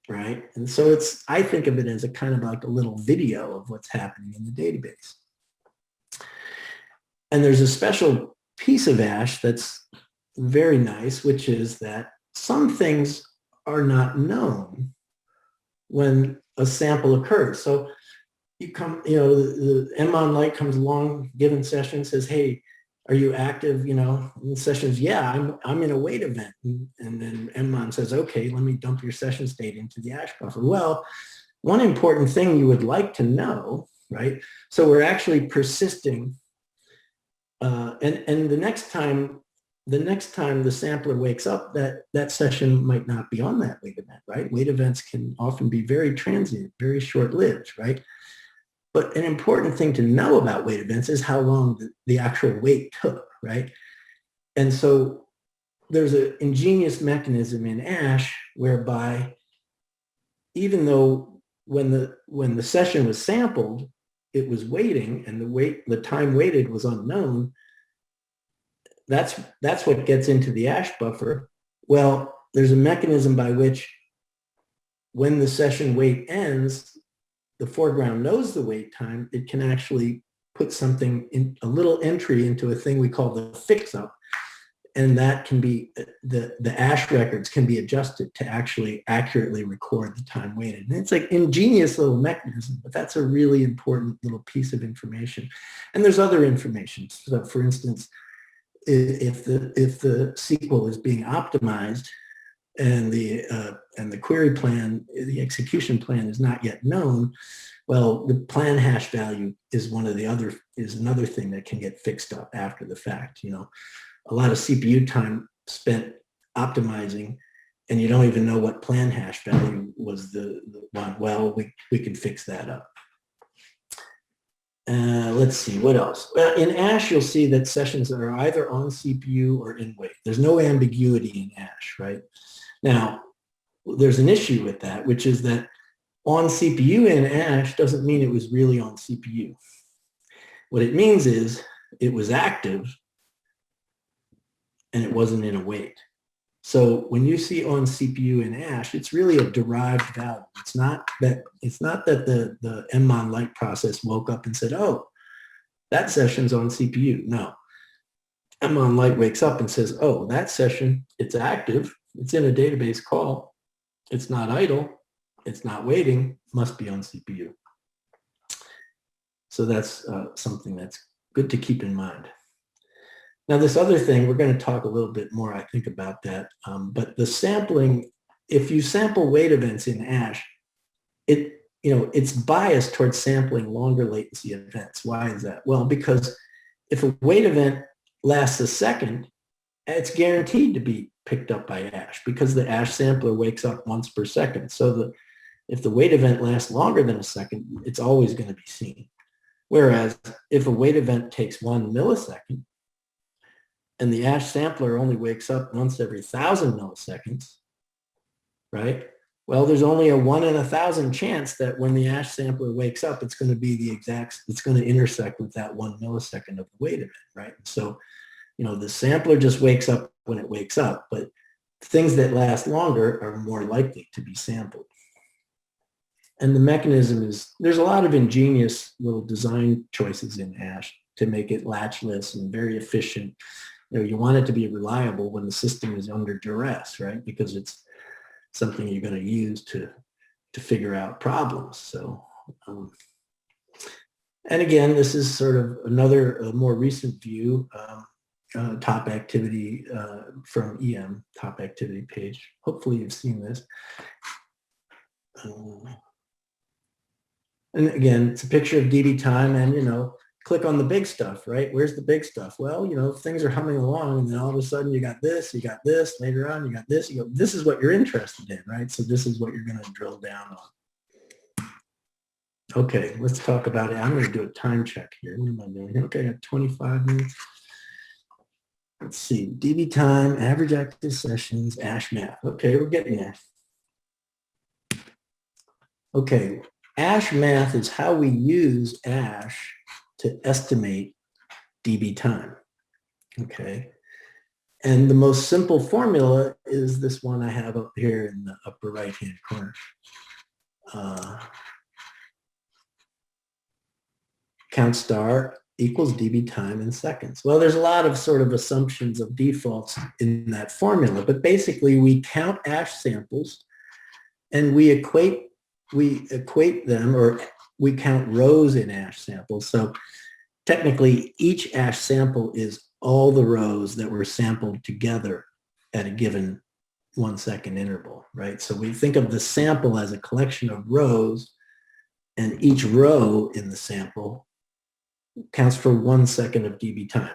right? And so I think of it as a kind of like a little video of what's happening in the database. And there's a special piece of ASH that's very nice, which is that some things are not known when a sample occurs. So the MMonLite comes along, given session, says, hey, are you active? And the session's, yeah, I'm in a wait event. And then MMon says, okay, let me dump your session state into the ASH buffer. Well, one important thing you would like to know, right? So we're actually persisting. And the next time the sampler wakes up, that session might not be on that wait event, right? Wait events can often be very transient, very short-lived, right? But an important thing to know about wait events is how long the actual wait took, right? And so there's an ingenious mechanism in ASH whereby even though when the session was sampled, it was waiting and the time waited was unknown, that's what gets into the ASH buffer. Well, there's a mechanism by which when the session wait ends, the foreground knows the wait time, it can actually put something in a little entry into a thing we call the fix-up. And that can be, the ASH records can be adjusted to actually accurately record the time waited. And it's like ingenious little mechanism, but that's a really important little piece of information. And there's other information. So for instance, if the SQL is being optimized and the query plan, the execution plan is not yet known, well, the plan hash value is another thing that can get fixed up after the fact. A lot of CPU time spent optimizing, and you don't even know what plan hash value was the one. Well, we can fix that up. Let's see, what else? Well, in ASH, you'll see that sessions are either on CPU or in wait. There's no ambiguity in ASH, right? Now, there's an issue with that, which is that on CPU in ASH doesn't mean it was really on CPU. What it means is it was active and it wasn't in a wait. So when you see on CPU in ASH, it's really a derived value. It's not that the MMonLite process woke up and said, oh, that session's on CPU. No. MMonLite wakes up and says, oh, that session, it's active. It's in a database call. It's not idle. It's not waiting. Must be on CPU. So that's something that's good to keep in mind. Now, this other thing, we're going to talk a little bit more, I think, about that. But the sampling, if you sample wait events in ASH, it's biased towards sampling longer latency events. Why is that? Well, because if a wait event lasts a second, it's guaranteed to be picked up by ASH because the ASH sampler wakes up once per second. So if the wait event lasts longer than a second, it's always going to be seen. Whereas if a wait event takes 1 millisecond and the ASH sampler only wakes up once every 1,000 milliseconds, right? Well, there's only a 1 in 1,000 chance that when the ASH sampler wakes up, it's going to be it's going to intersect with that 1 millisecond of the wait event, right? So, the sampler just wakes up when it wakes up, but things that last longer are more likely to be sampled. And the mechanism there's a lot of ingenious little design choices in ASH to make it latchless and very efficient. You want it to be reliable when the system is under duress, right? Because it's something you're going to use to figure out problems. So, And again, this is sort of another more recent view, top activity from EM, top activity page. Hopefully you've seen this. And again, it's a picture of DB time, and, you know, click on the big stuff, right? Where's the big stuff? Well, you know, things are humming along, and then all of a sudden you got this, later on you got this, you go, this is what you're interested in, right? So this is what you're going to drill down on. Okay, let's talk about it. I'm going to do a time check here. What am I doing? Okay, I got 25 minutes. Let's see, DB time, average active sessions, ASH math. Okay, we're getting there. Okay, ASH math is how we use ASH to estimate DB time, okay? And the most simple formula is this one I have up here in the upper right-hand corner. Count star equals DB time in seconds. Well, there's a lot of sort of assumptions of defaults in that formula, but basically we count ASH samples and we equate them, or we count rows in ASH samples. So technically each ASH sample is all the rows that were sampled together at a given 1 second interval, right? So we think of the sample as a collection of rows, and each row in the sample counts for 1 second of DB time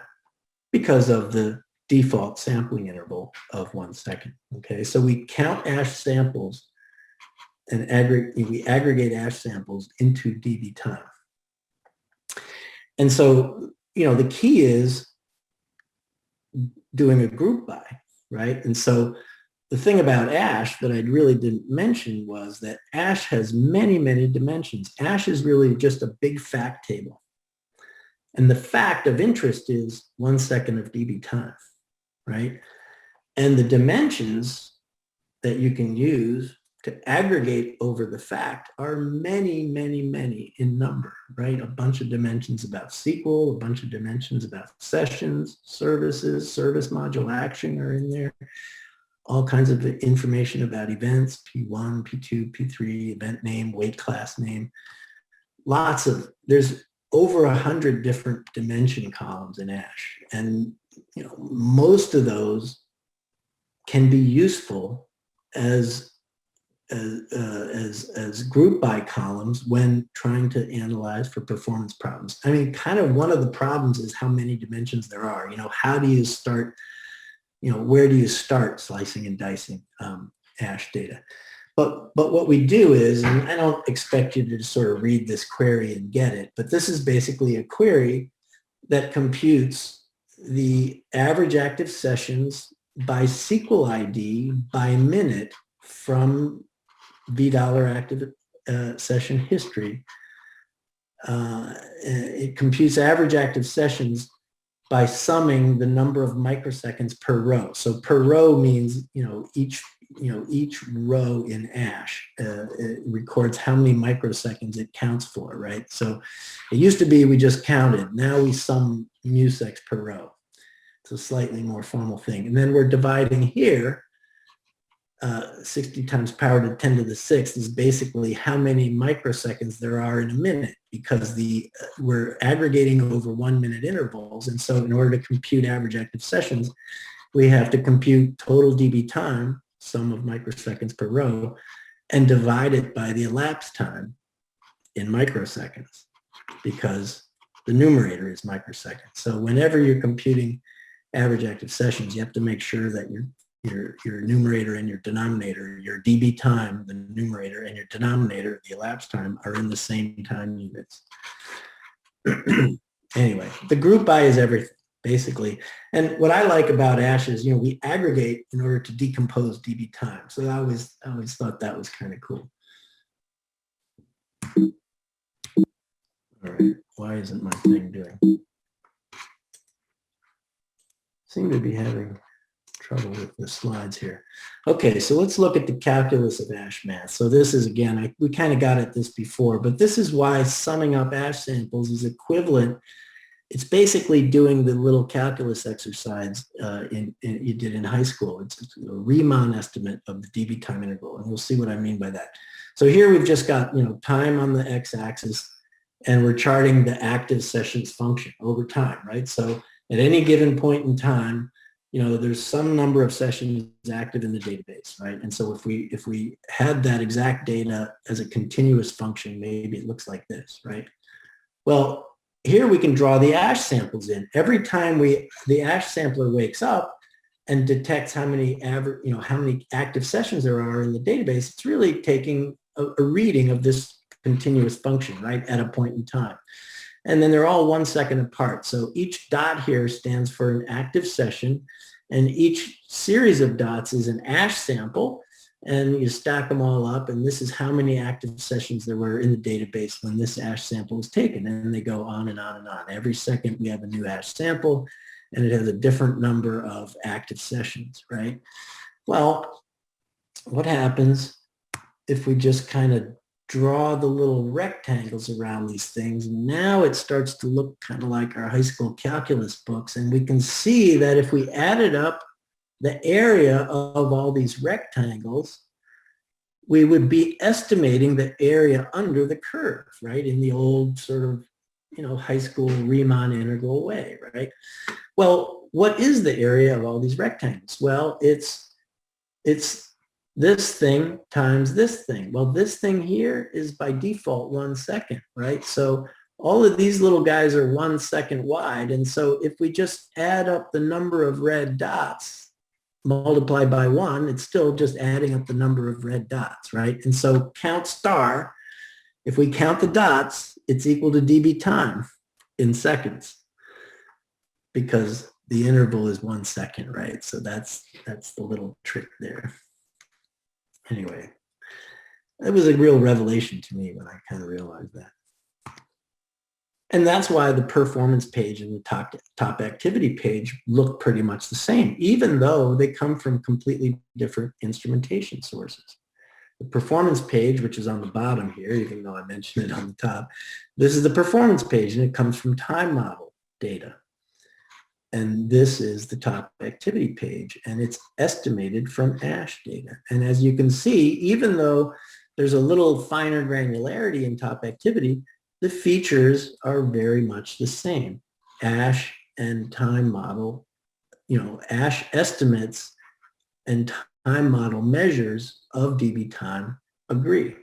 because of the default sampling interval of 1 second. Okay, so we count ASH samples and we aggregate ASH samples into DB time. And so, you know, the key is doing a group by, right? And so the thing about ASH that I really didn't mention was that ASH has many, many dimensions. ASH is really just a big fact table. And the fact of interest is 1 second of DB time, right? And the dimensions that you can use to aggregate over the fact are many, many, many in number, right? A bunch of dimensions about SQL, a bunch of dimensions about sessions, services, service module action are in there, all kinds of information about events, P1, P2, P3, event name, weight class name. There's over 100 different dimension columns in ASH. And, you know, most of those can be useful as group by columns when trying to analyze for performance problems. I mean, kind of one of the problems is how many dimensions there are. You know, how do you start, you know, where do you start slicing and dicing ASH data? But what we do is, and I don't expect you to sort of read this query and get it, but this is basically a query that computes the average active sessions by SQL ID by minute from $$ active session history. It computes average active sessions by summing the number of microseconds per row. So per row means, each row in ASH it records how many microseconds it counts for, right? So it used to be we just counted. Now we sum musecs per row. It's a slightly more formal thing. And then we're dividing here. 60 times power to 10 to the 6th is basically how many microseconds there are in a minute, because we're aggregating over 1 minute intervals. And so in order to compute average active sessions, we have to compute total DB time, sum of microseconds per row, and divide it by the elapsed time in microseconds, because the numerator is microseconds. So whenever you're computing average active sessions, you have to make sure that your numerator and your denominator, your DB time, the numerator, and your denominator, the elapsed time, are in the same time units. Anyway, the group by is everything, basically. And what I like about ASH is, we aggregate in order to decompose DB time. So I always thought that was kind of cool. All right, why isn't my thing doing? Seem to be having trouble with the slides here. Okay, so let's look at the calculus of ASH math. So this is, again, we kind of got at this before, but this is why summing up ASH samples is equivalent. It's basically doing the little calculus exercise you did in high school. It's a Riemann estimate of the DB time interval, and we'll see what I mean by that. So here we've just got, time on the x-axis and we're charting the active sessions function over time, right? So at any given point in time, there's some number of sessions active in the database, right? And so if we had that exact data as a continuous function, maybe it looks like this, right? Well, here we can draw the ASH samples in. Every time the ASH sampler wakes up and detects how many active sessions there are in the database, it's really taking a reading of this continuous function, right, at a point in time. And then they're all 1 second apart. So each dot here stands for an active session, and each series of dots is an ASH sample, and you stack them all up, and this is how many active sessions there were in the database when this ASH sample was taken. And they go on and on and on. Every second we have a new ASH sample, and it has a different number of active sessions, right? Well, what happens if we just kind of draw the little rectangles around these things? Now it starts to look kind of like our high school calculus books, and we can see that if we added up the area of all these rectangles, we would be estimating the area under the curve, right, in the old sort of high school Riemann integral way, right? Well, what is the area of all these rectangles? Well, it's this thing times this thing. Well, this thing here is by default 1 second, right? So all of these little guys are 1 second wide. And so if we just add up the number of red dots multiplied by 1, it's still just adding up the number of red dots, right? And so count star, if we count the dots, it's equal to dB time in seconds, because the interval is 1 second, right? So that's the little trick there. Anyway, it was a real revelation to me when I kind of realized that. And that's why the performance page and the top activity page look pretty much the same, even though they come from completely different instrumentation sources. The performance page, which is on the bottom here, even though I mentioned it on the top, this is the performance page, and it comes from time model data. And this is the top activity page, and it's estimated from ASH data. And as you can see, even though there's a little finer granularity in top activity, the features are very much the same. ASH and time model, ASH estimates and time model measures of dB time agree.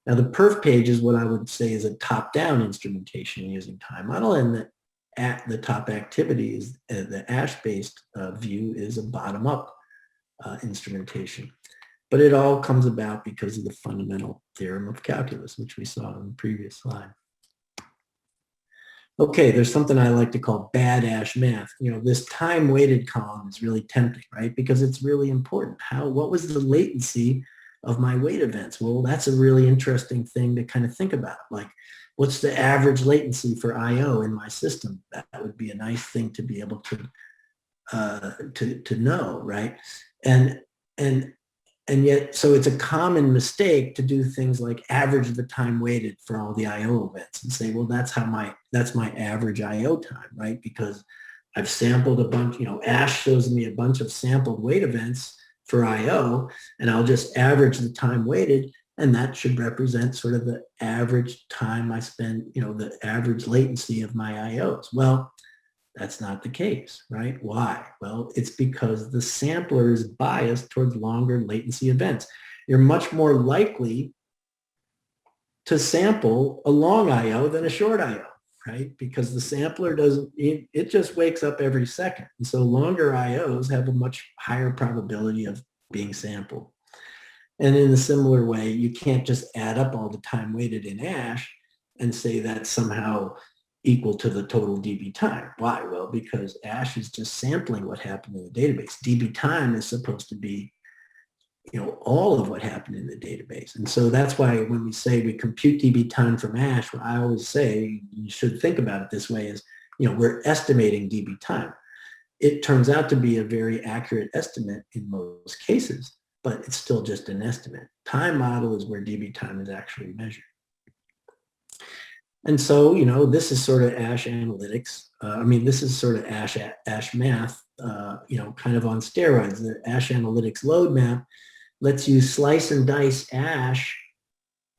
Now the perf page is what I would say is a top-down instrumentation using time model, and the top activity is the ASH-based view is a bottom-up instrumentation. But it all comes about because of the fundamental theorem of calculus, which we saw in the previous slide. Okay, there's something I like to call bad ASH math. This time-weighted column is really tempting, right? Because it's really important. What was the latency of my wait events? Well, that's a really interesting thing to kind of think about. Like, what's the average latency for I/O in my system? That would be a nice thing to be able to know, right? And yet, so it's a common mistake to do things like average the time waited for all the I/O events and say, well, that's my average I/O time, right? Because I've sampled a bunch, ASH shows me a bunch of sampled wait events for I/O, and I'll just average the time waited, and that should represent sort of the average time I spend, the average latency of my I/Os. Well, that's not the case, right? Why? Well, it's because the sampler is biased towards longer latency events. You're much more likely to sample a long I/O than a short I/O, right? Because the sampler it just wakes up every second. And so longer I/Os have a much higher probability of being sampled. And in a similar way, you can't just add up all the time waited in ASH and say that's somehow equal to the total dB time. Why? Well, because ASH is just sampling what happened in the database. dB time is supposed to be, all of what happened in the database. And so that's why when we say we compute dB time from ASH, what I always say, you should think about it this way, is, we're estimating dB time. It turns out to be a very accurate estimate in most cases, but it's still just an estimate. Time model is where dB time is actually measured. And so, this is sort of ASH analytics. This is sort of ASH math, kind of on steroids. The ASH analytics load map lets you slice and dice ASH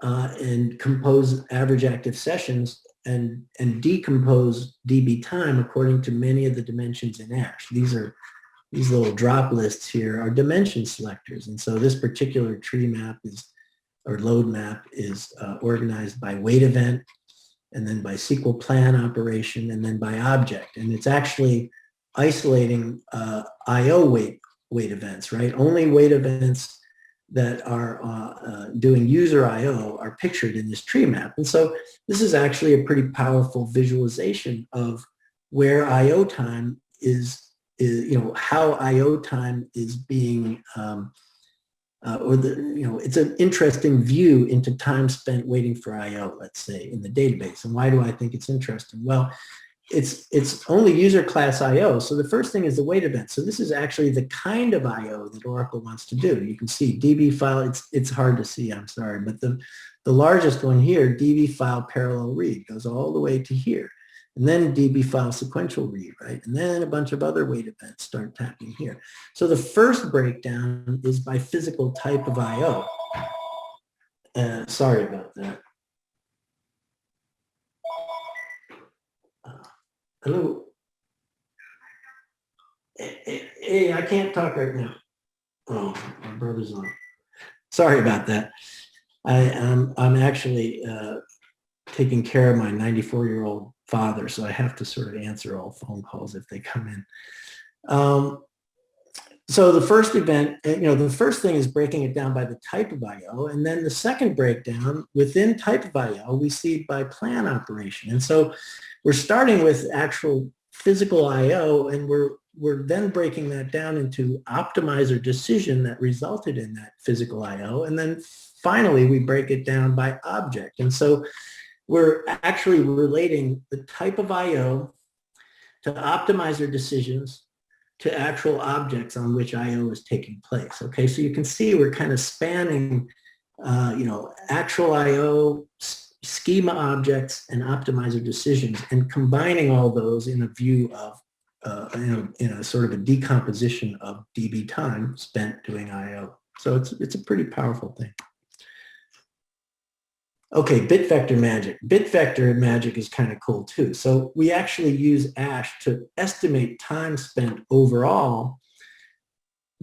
and compose average active sessions and decompose DB time according to many of the dimensions in ASH. These little drop lists here are dimension selectors. And so this particular tree map or load map is organized by wait event, and then by SQL plan operation, and then by object. And it's actually isolating IO wait events, right? Only wait events that are doing user IO are pictured in this tree map. And so this is actually a pretty powerful visualization of where IO time is how IO time is being, it's an interesting view into time spent waiting for IO, let's say, in the database. And why do I think it's interesting? Well, it's only user class IO. So the first thing is the wait event. So this is actually the kind of IO that Oracle wants to do. You can see DB file, it's hard to see, I'm sorry, but the largest one here, DB file parallel read, goes all the way to here. And then DB file sequential read, right? And then a bunch of other wait events start tapping here. So the first breakdown is by physical type of IO. Sorry about that. Hello. Hey, I can't talk right now. Oh, my brother's on. Sorry about that. I'm actually taking care of my 94-year-old father, so I have to sort of answer all phone calls if they come in. So the first event, the first thing is breaking it down by the type of IO, and then the second breakdown within type of IO, we see by plan operation. And so we're starting with actual physical IO, and we're then breaking that down into optimizer decision that resulted in that physical IO, and then finally we break it down by object. And so we're actually relating the type of IO to optimizer decisions to actual objects on which IO is taking place. Okay, so you can see we're kind of spanning, actual IO, schema objects, and optimizer decisions, and combining all those in a view of, in a sort of a decomposition of DB time spent doing IO. So it's a pretty powerful thing. Okay, bit vector magic. Bit vector magic is kind of cool too. So we actually use ASH to estimate time spent overall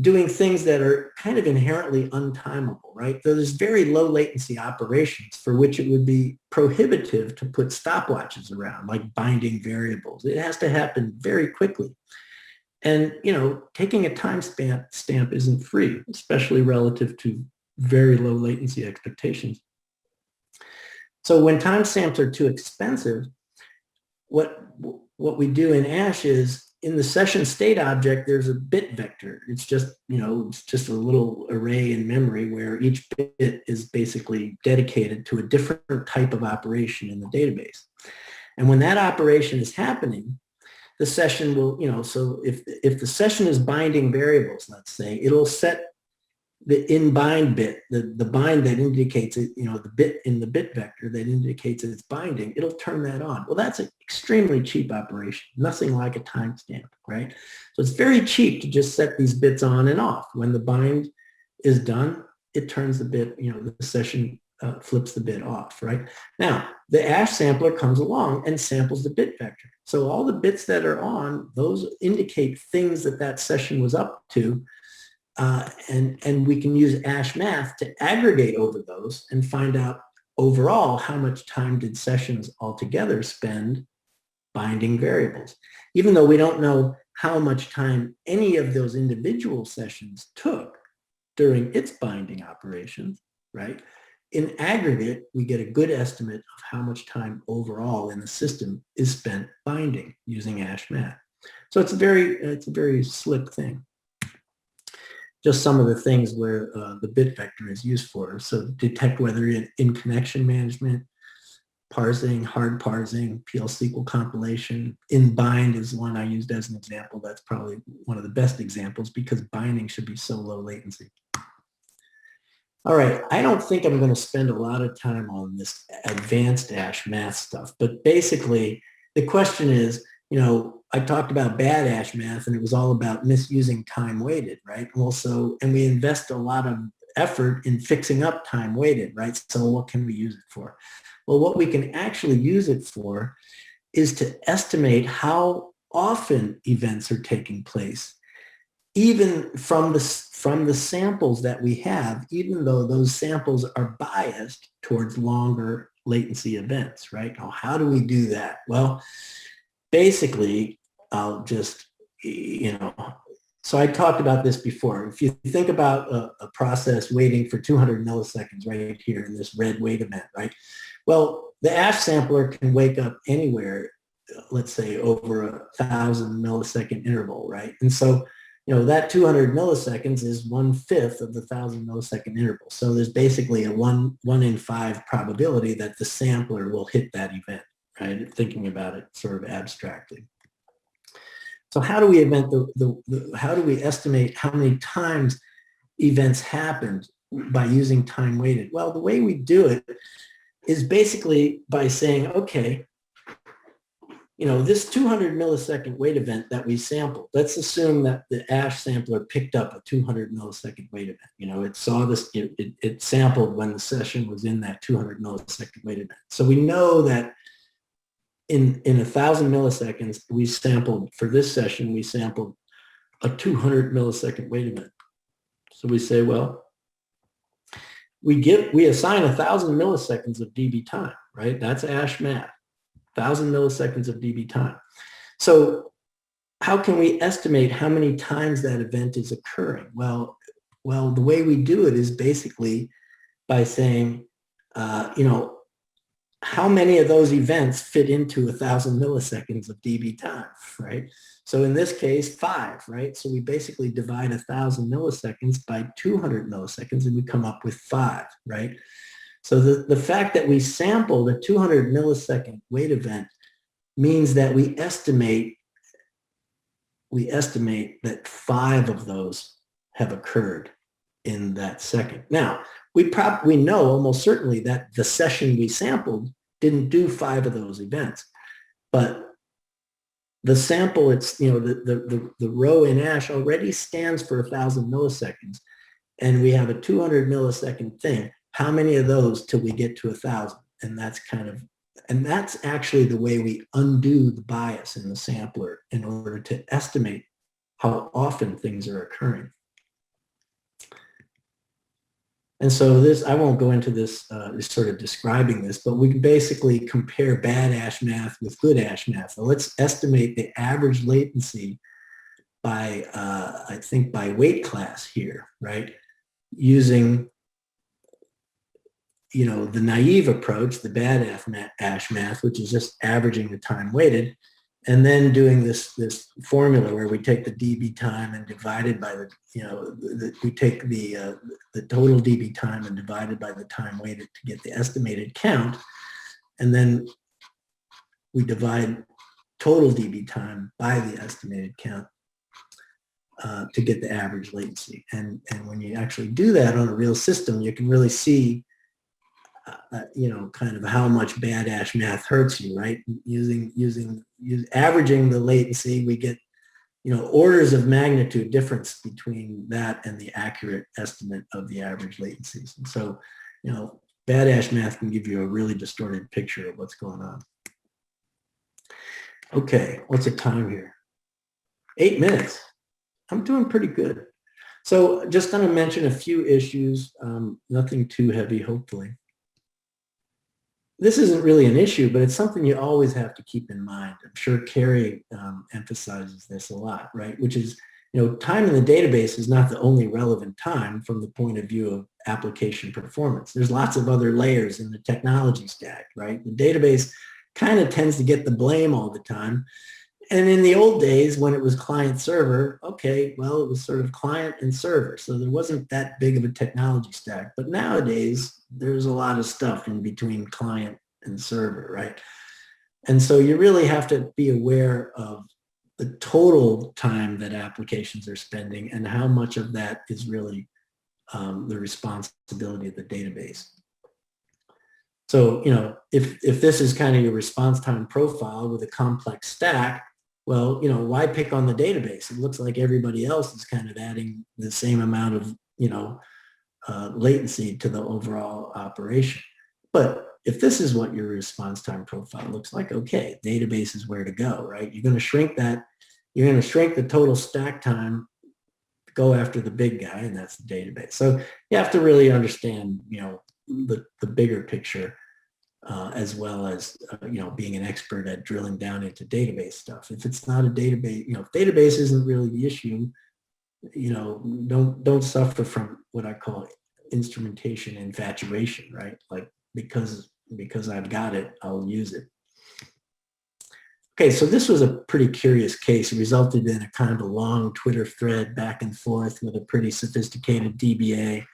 doing things that are kind of inherently untimable, right? So there's very low latency operations for which it would be prohibitive to put stopwatches around, like binding variables. It has to happen very quickly. And, taking a timestamp isn't free, especially relative to very low latency expectations. So when timestamps are too expensive, what we do in ASH is in the session state object, there's a bit vector. It's just, it's just a little array in memory where each bit is basically dedicated to a different type of operation in the database. And when that operation is happening, the session will, so if the session is binding variables, let's say, it'll set the in bind bit, the bind that indicates it, the bit in the bit vector that indicates it's binding, it'll turn that on. Well, that's an extremely cheap operation, nothing like a timestamp, right? So it's very cheap to just set these bits on and off. When the bind is done, it turns the bit, the session flips the bit off, right? Now, the ASH sampler comes along and samples the bit vector. So all the bits that are on, those indicate things that session was up to. And we can use ASH math to aggregate over those and find out overall how much time did sessions altogether spend binding variables. Even though we don't know how much time any of those individual sessions took during its binding operations, right? In aggregate, we get a good estimate of how much time overall in the system is spent binding using ASH math. So it's a very slick thing. Just some of the things where the bit vector is used for. So detect whether in connection management, parsing, hard parsing, PL SQL compilation. In bind is one I used as an example. That's probably one of the best examples because binding should be so low latency. All right, I don't think I'm going to spend a lot of time on this advanced ASH math stuff, but basically the question is, I talked about bad ASH math and it was all about misusing time weighted, right? Also, and we invest a lot of effort in fixing up time weighted, right? So what can we use it for? Well, what we can actually use it for is to estimate how often events are taking place, even from the samples that we have, even though those samples are biased towards longer latency events, right? Now, how do we do that? Well, basically, I'll just, so I talked about this before. If you think about a process waiting for 200 milliseconds right here in this red wait event, right? Well, the ASH sampler can wake up anywhere, let's say over 1,000 millisecond interval, right? And so, that 200 milliseconds is 1/5 of the 1,000 millisecond interval. So there's basically a 1 in 5 probability that the sampler will hit that event, right? Thinking about it sort of abstractly. So how do we how do we estimate how many times events happened by using time weighted? Well, the way we do it is basically by saying, okay, this 200 millisecond wait event that we sampled, let's assume that the ASH sampler picked up a 200 millisecond wait event. It saw this, it sampled when the session was in that 200 millisecond wait event. So we know that in 1,000 milliseconds, for this session, we sampled a 200 millisecond wait event. So we say, well, we assign 1,000 milliseconds of DB time, right? That's ASH math, 1,000 milliseconds of DB time. So how can we estimate how many times that event is occurring? Well, the way we do it is basically by saying, how many of those events fit into 1,000 milliseconds of DB time, right? So in this case, 5, right? So we basically divide 1,000 milliseconds by 200 milliseconds and we come up with 5, right? So the fact that we sampled a 200 millisecond wait event means that we estimate that 5 of those have occurred in that second. Now, we know almost certainly that the session we sampled didn't do 5 of those events, but the sample, the row in ASH already stands for 1,000 milliseconds, and we have a 200 millisecond thing. How many of those till we get to 1,000? And that's actually the way we undo the bias in the sampler in order to estimate how often things are occurring. And so I won't go into this sort of describing this, but we can basically compare bad ASH math with good ASH math. So let's estimate the average latency by, I think by weight class here, right? Using, the naive approach, the bad ASH math, which is just averaging the time weighted, and then doing this formula where we take the DB time and divide it by we take the total DB time and divide it by the time weighted to get the estimated count, and then we divide total DB time by the estimated count to get the average latency. And when you actually do that on a real system, you can really see kind of how much bad ASH math hurts you, right? Averaging the latency, we get, orders of magnitude difference between that and the accurate estimate of the average latencies. And so, bad ASH math can give you a really distorted picture of what's going on. Okay, what's the time here? 8 minutes. I'm doing pretty good. So just going to mention a few issues, nothing too heavy, hopefully. This isn't really an issue, but it's something you always have to keep in mind. I'm sure Carrie emphasizes this a lot, right? Which is, time in the database is not the only relevant time from the point of view of application performance. There's lots of other layers in the technology stack, right? The database kind of tends to get the blame all the time. And in the old days, when it was client server, okay, well, it was sort of client and server. So there wasn't that big of a technology stack. But nowadays, there's a lot of stuff in between client and server, right? And so you really have to be aware of the total time that applications are spending and how much of that is really the responsibility of the database. So, if this is kind of your response time profile with a complex stack, well, why pick on the database? It looks like everybody else is kind of adding the same amount of, latency to the overall operation. But if this is what your response time profile looks like, okay, database is where to go, right? You're going to shrink that. You're going to shrink the total stack time, go after the big guy, and that's the database. So you have to really understand, the bigger picture, as well as, being an expert at drilling down into database stuff. If it's not a database, if database isn't really the issue, don't suffer from what I call instrumentation infatuation, right? Like, because I've got it, I'll use it. Okay, so this was a pretty curious case. It resulted in a kind of a long Twitter thread back and forth with a pretty sophisticated DBA.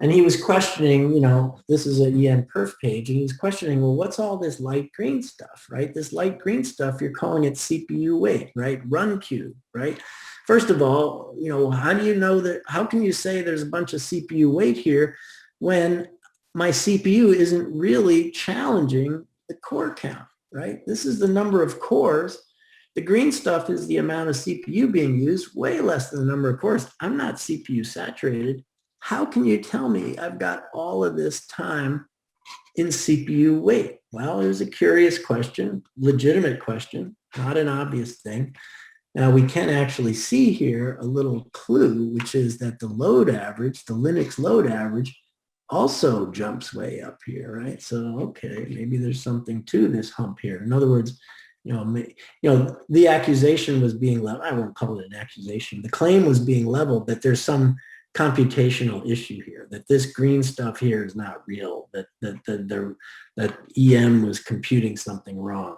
And he was questioning, this is an EN-perf page, and he was questioning, well, what's all this light green stuff, right? This light green stuff, you're calling it CPU wait, right? Run queue, right? First of all, how do you know that, how can you say there's a bunch of CPU wait here when my CPU isn't really challenging the core count, right? This is the number of cores. The green stuff is the amount of CPU being used, way less than the number of cores. I'm not CPU saturated. How can you tell me I've got all of this time in CPU wait? Well, it was a curious question, legitimate question, not an obvious thing. Now we can actually see here a little clue, which is that the load average, the Linux load average, also jumps way up here, right? So, okay, maybe there's something to this hump here. In other words, the accusation was being leveled. I won't call it an accusation. The claim was being leveled that there's some computational issue here, that this green stuff here is not real, that EM was computing something wrong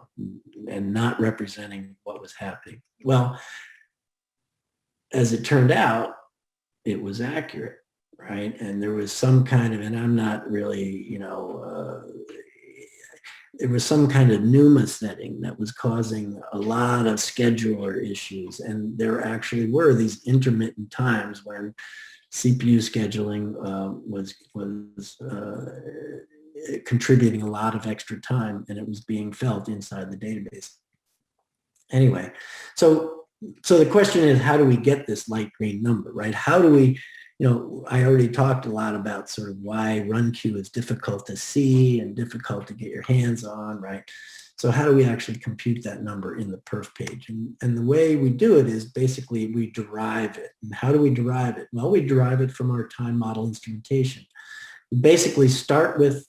and not representing what was happening. Well, as it turned out, it was accurate, right? And there was some kind of, and I'm not really, there was some kind of NUMA setting that was causing a lot of scheduler issues. And there actually were these intermittent times when CPU scheduling was contributing a lot of extra time, and it was being felt inside the database. Anyway, so the question is, how do we get this light green number, right? How do we, I already talked a lot about sort of why run queue is difficult to see and difficult to get your hands on, right? So how do we actually compute that number in the perf page? And the way we do it is basically we derive it. And how do we derive it? Well, we derive it from our time model instrumentation. We basically start with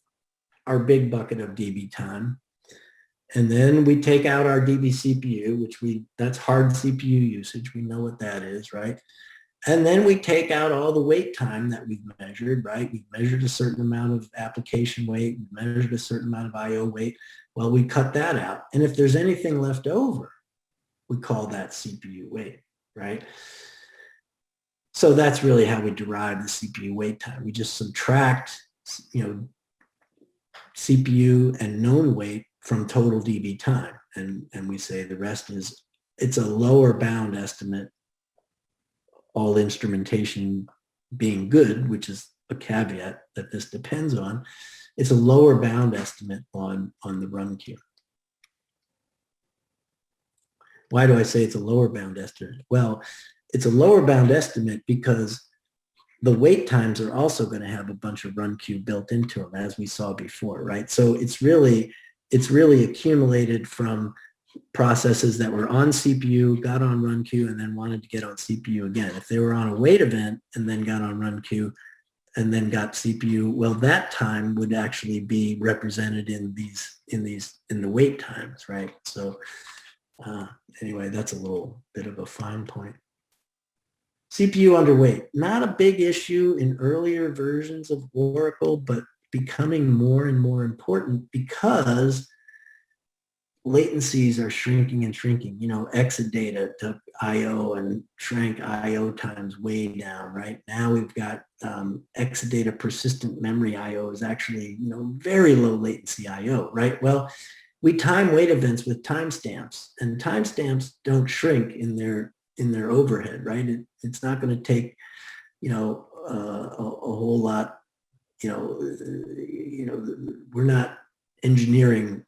our big bucket of DB time. And then we take out our DB CPU, that's hard CPU usage. We know what that is, right? And then we take out all the wait time that we've measured, right? We've measured a certain amount of application wait, we've measured a certain amount of IO wait. Well, we cut that out. And if there's anything left over, we call that CPU wait, right? So that's really how we derive the CPU wait time. We just subtract, CPU and known wait from total DB time. And we say the rest it's a lower bound estimate, all instrumentation being good, which is a caveat that this depends on. It's a lower bound estimate on the run queue. Why do I say it's a lower bound estimate? Well, it's a lower bound estimate because the wait times are also going to have a bunch of run queue built into them, as we saw before, right? So it's really accumulated from processes that were on CPU, got on run queue, and then wanted to get on CPU again. If they were on a wait event and then got on run queue and then got CPU, well, that time would actually be represented in the wait times, right? So anyway, that's a little bit of a fine point. CPU underweight, not a big issue in earlier versions of Oracle, but becoming more and more important because latencies are shrinking and shrinking. Exadata took IO and shrank IO times way down, right? Now we've got Exadata persistent memory IO is actually, very low latency IO, right? Well, we time wait events with timestamps, and timestamps don't shrink in their overhead, right? It's not going to take, a whole lot, we're not engineering,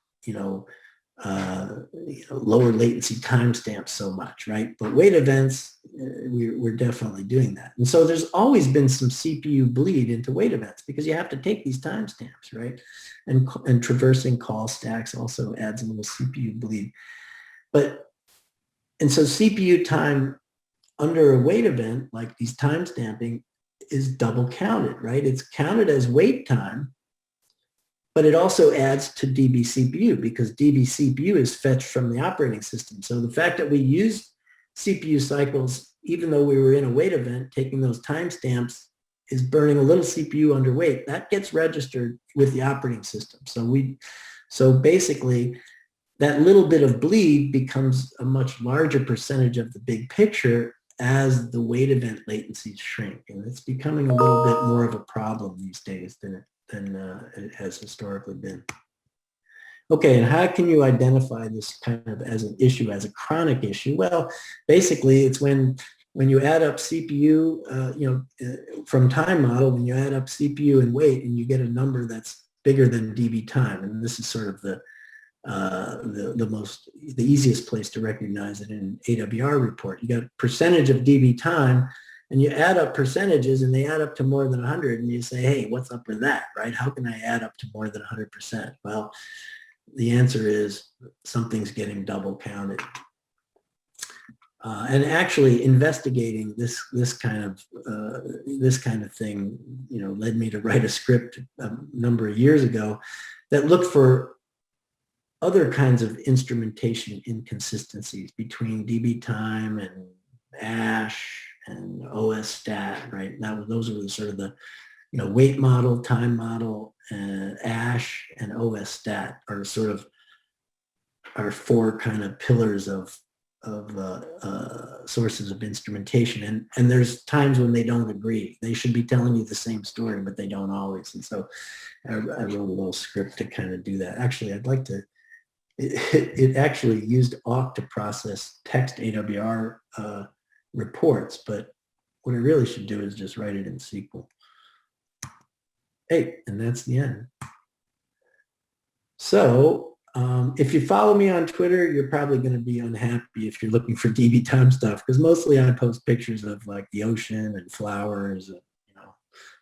lower latency timestamps so much, right? But wait events, we're definitely doing that. And so there's always been some CPU bleed into wait events because you have to take these timestamps, right? And traversing call stacks also adds a little CPU bleed. And so CPU time under a wait event, like these timestamping, is double counted, right? It's counted as wait time, but it also adds to DB-CPU because DB-CPU is fetched from the operating system. So the fact that we use CPU cycles, even though we were in a wait event, taking those timestamps is burning a little CPU under wait. That gets registered with the operating system. So basically, that little bit of bleed becomes a much larger percentage of the big picture as the wait event latencies shrink. And it's becoming a little bit more of a problem these days than it has historically been. Okay, and how can you identify this kind of as an issue, as a chronic issue? Well, basically it's when you add up CPU, from time model, when you add up CPU and wait and you get a number that's bigger than DB time. And this is sort of the easiest place to recognize it in an AWR report. You got a percentage of DB time and you add up percentages and they add up to more than 100 and you say, hey, what's up with that, right? How can I add up to more than 100%? Well, the answer is something's getting double counted. And actually investigating this kind of thing, led me to write a script a number of years ago that looked for other kinds of instrumentation inconsistencies between DB time and ASH and OS stat, right? Those were sort of the, wait model, time model, ASH and OS stat are sort of our four kind of pillars of sources of instrumentation. And there's times when they don't agree. They should be telling you the same story, but they don't always. And so I wrote a little script to kind of do that. Actually, I'd like to, it actually used awk to process text AWR reports, but what I really should do is just write it in SQL. Hey, and that's the end. So if you follow me on Twitter, you're probably going to be unhappy if you're looking for DB time stuff, because mostly I post pictures of like the ocean and flowers and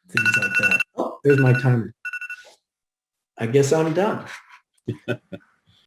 things like that. Oh, there's my timer. I guess I'm done.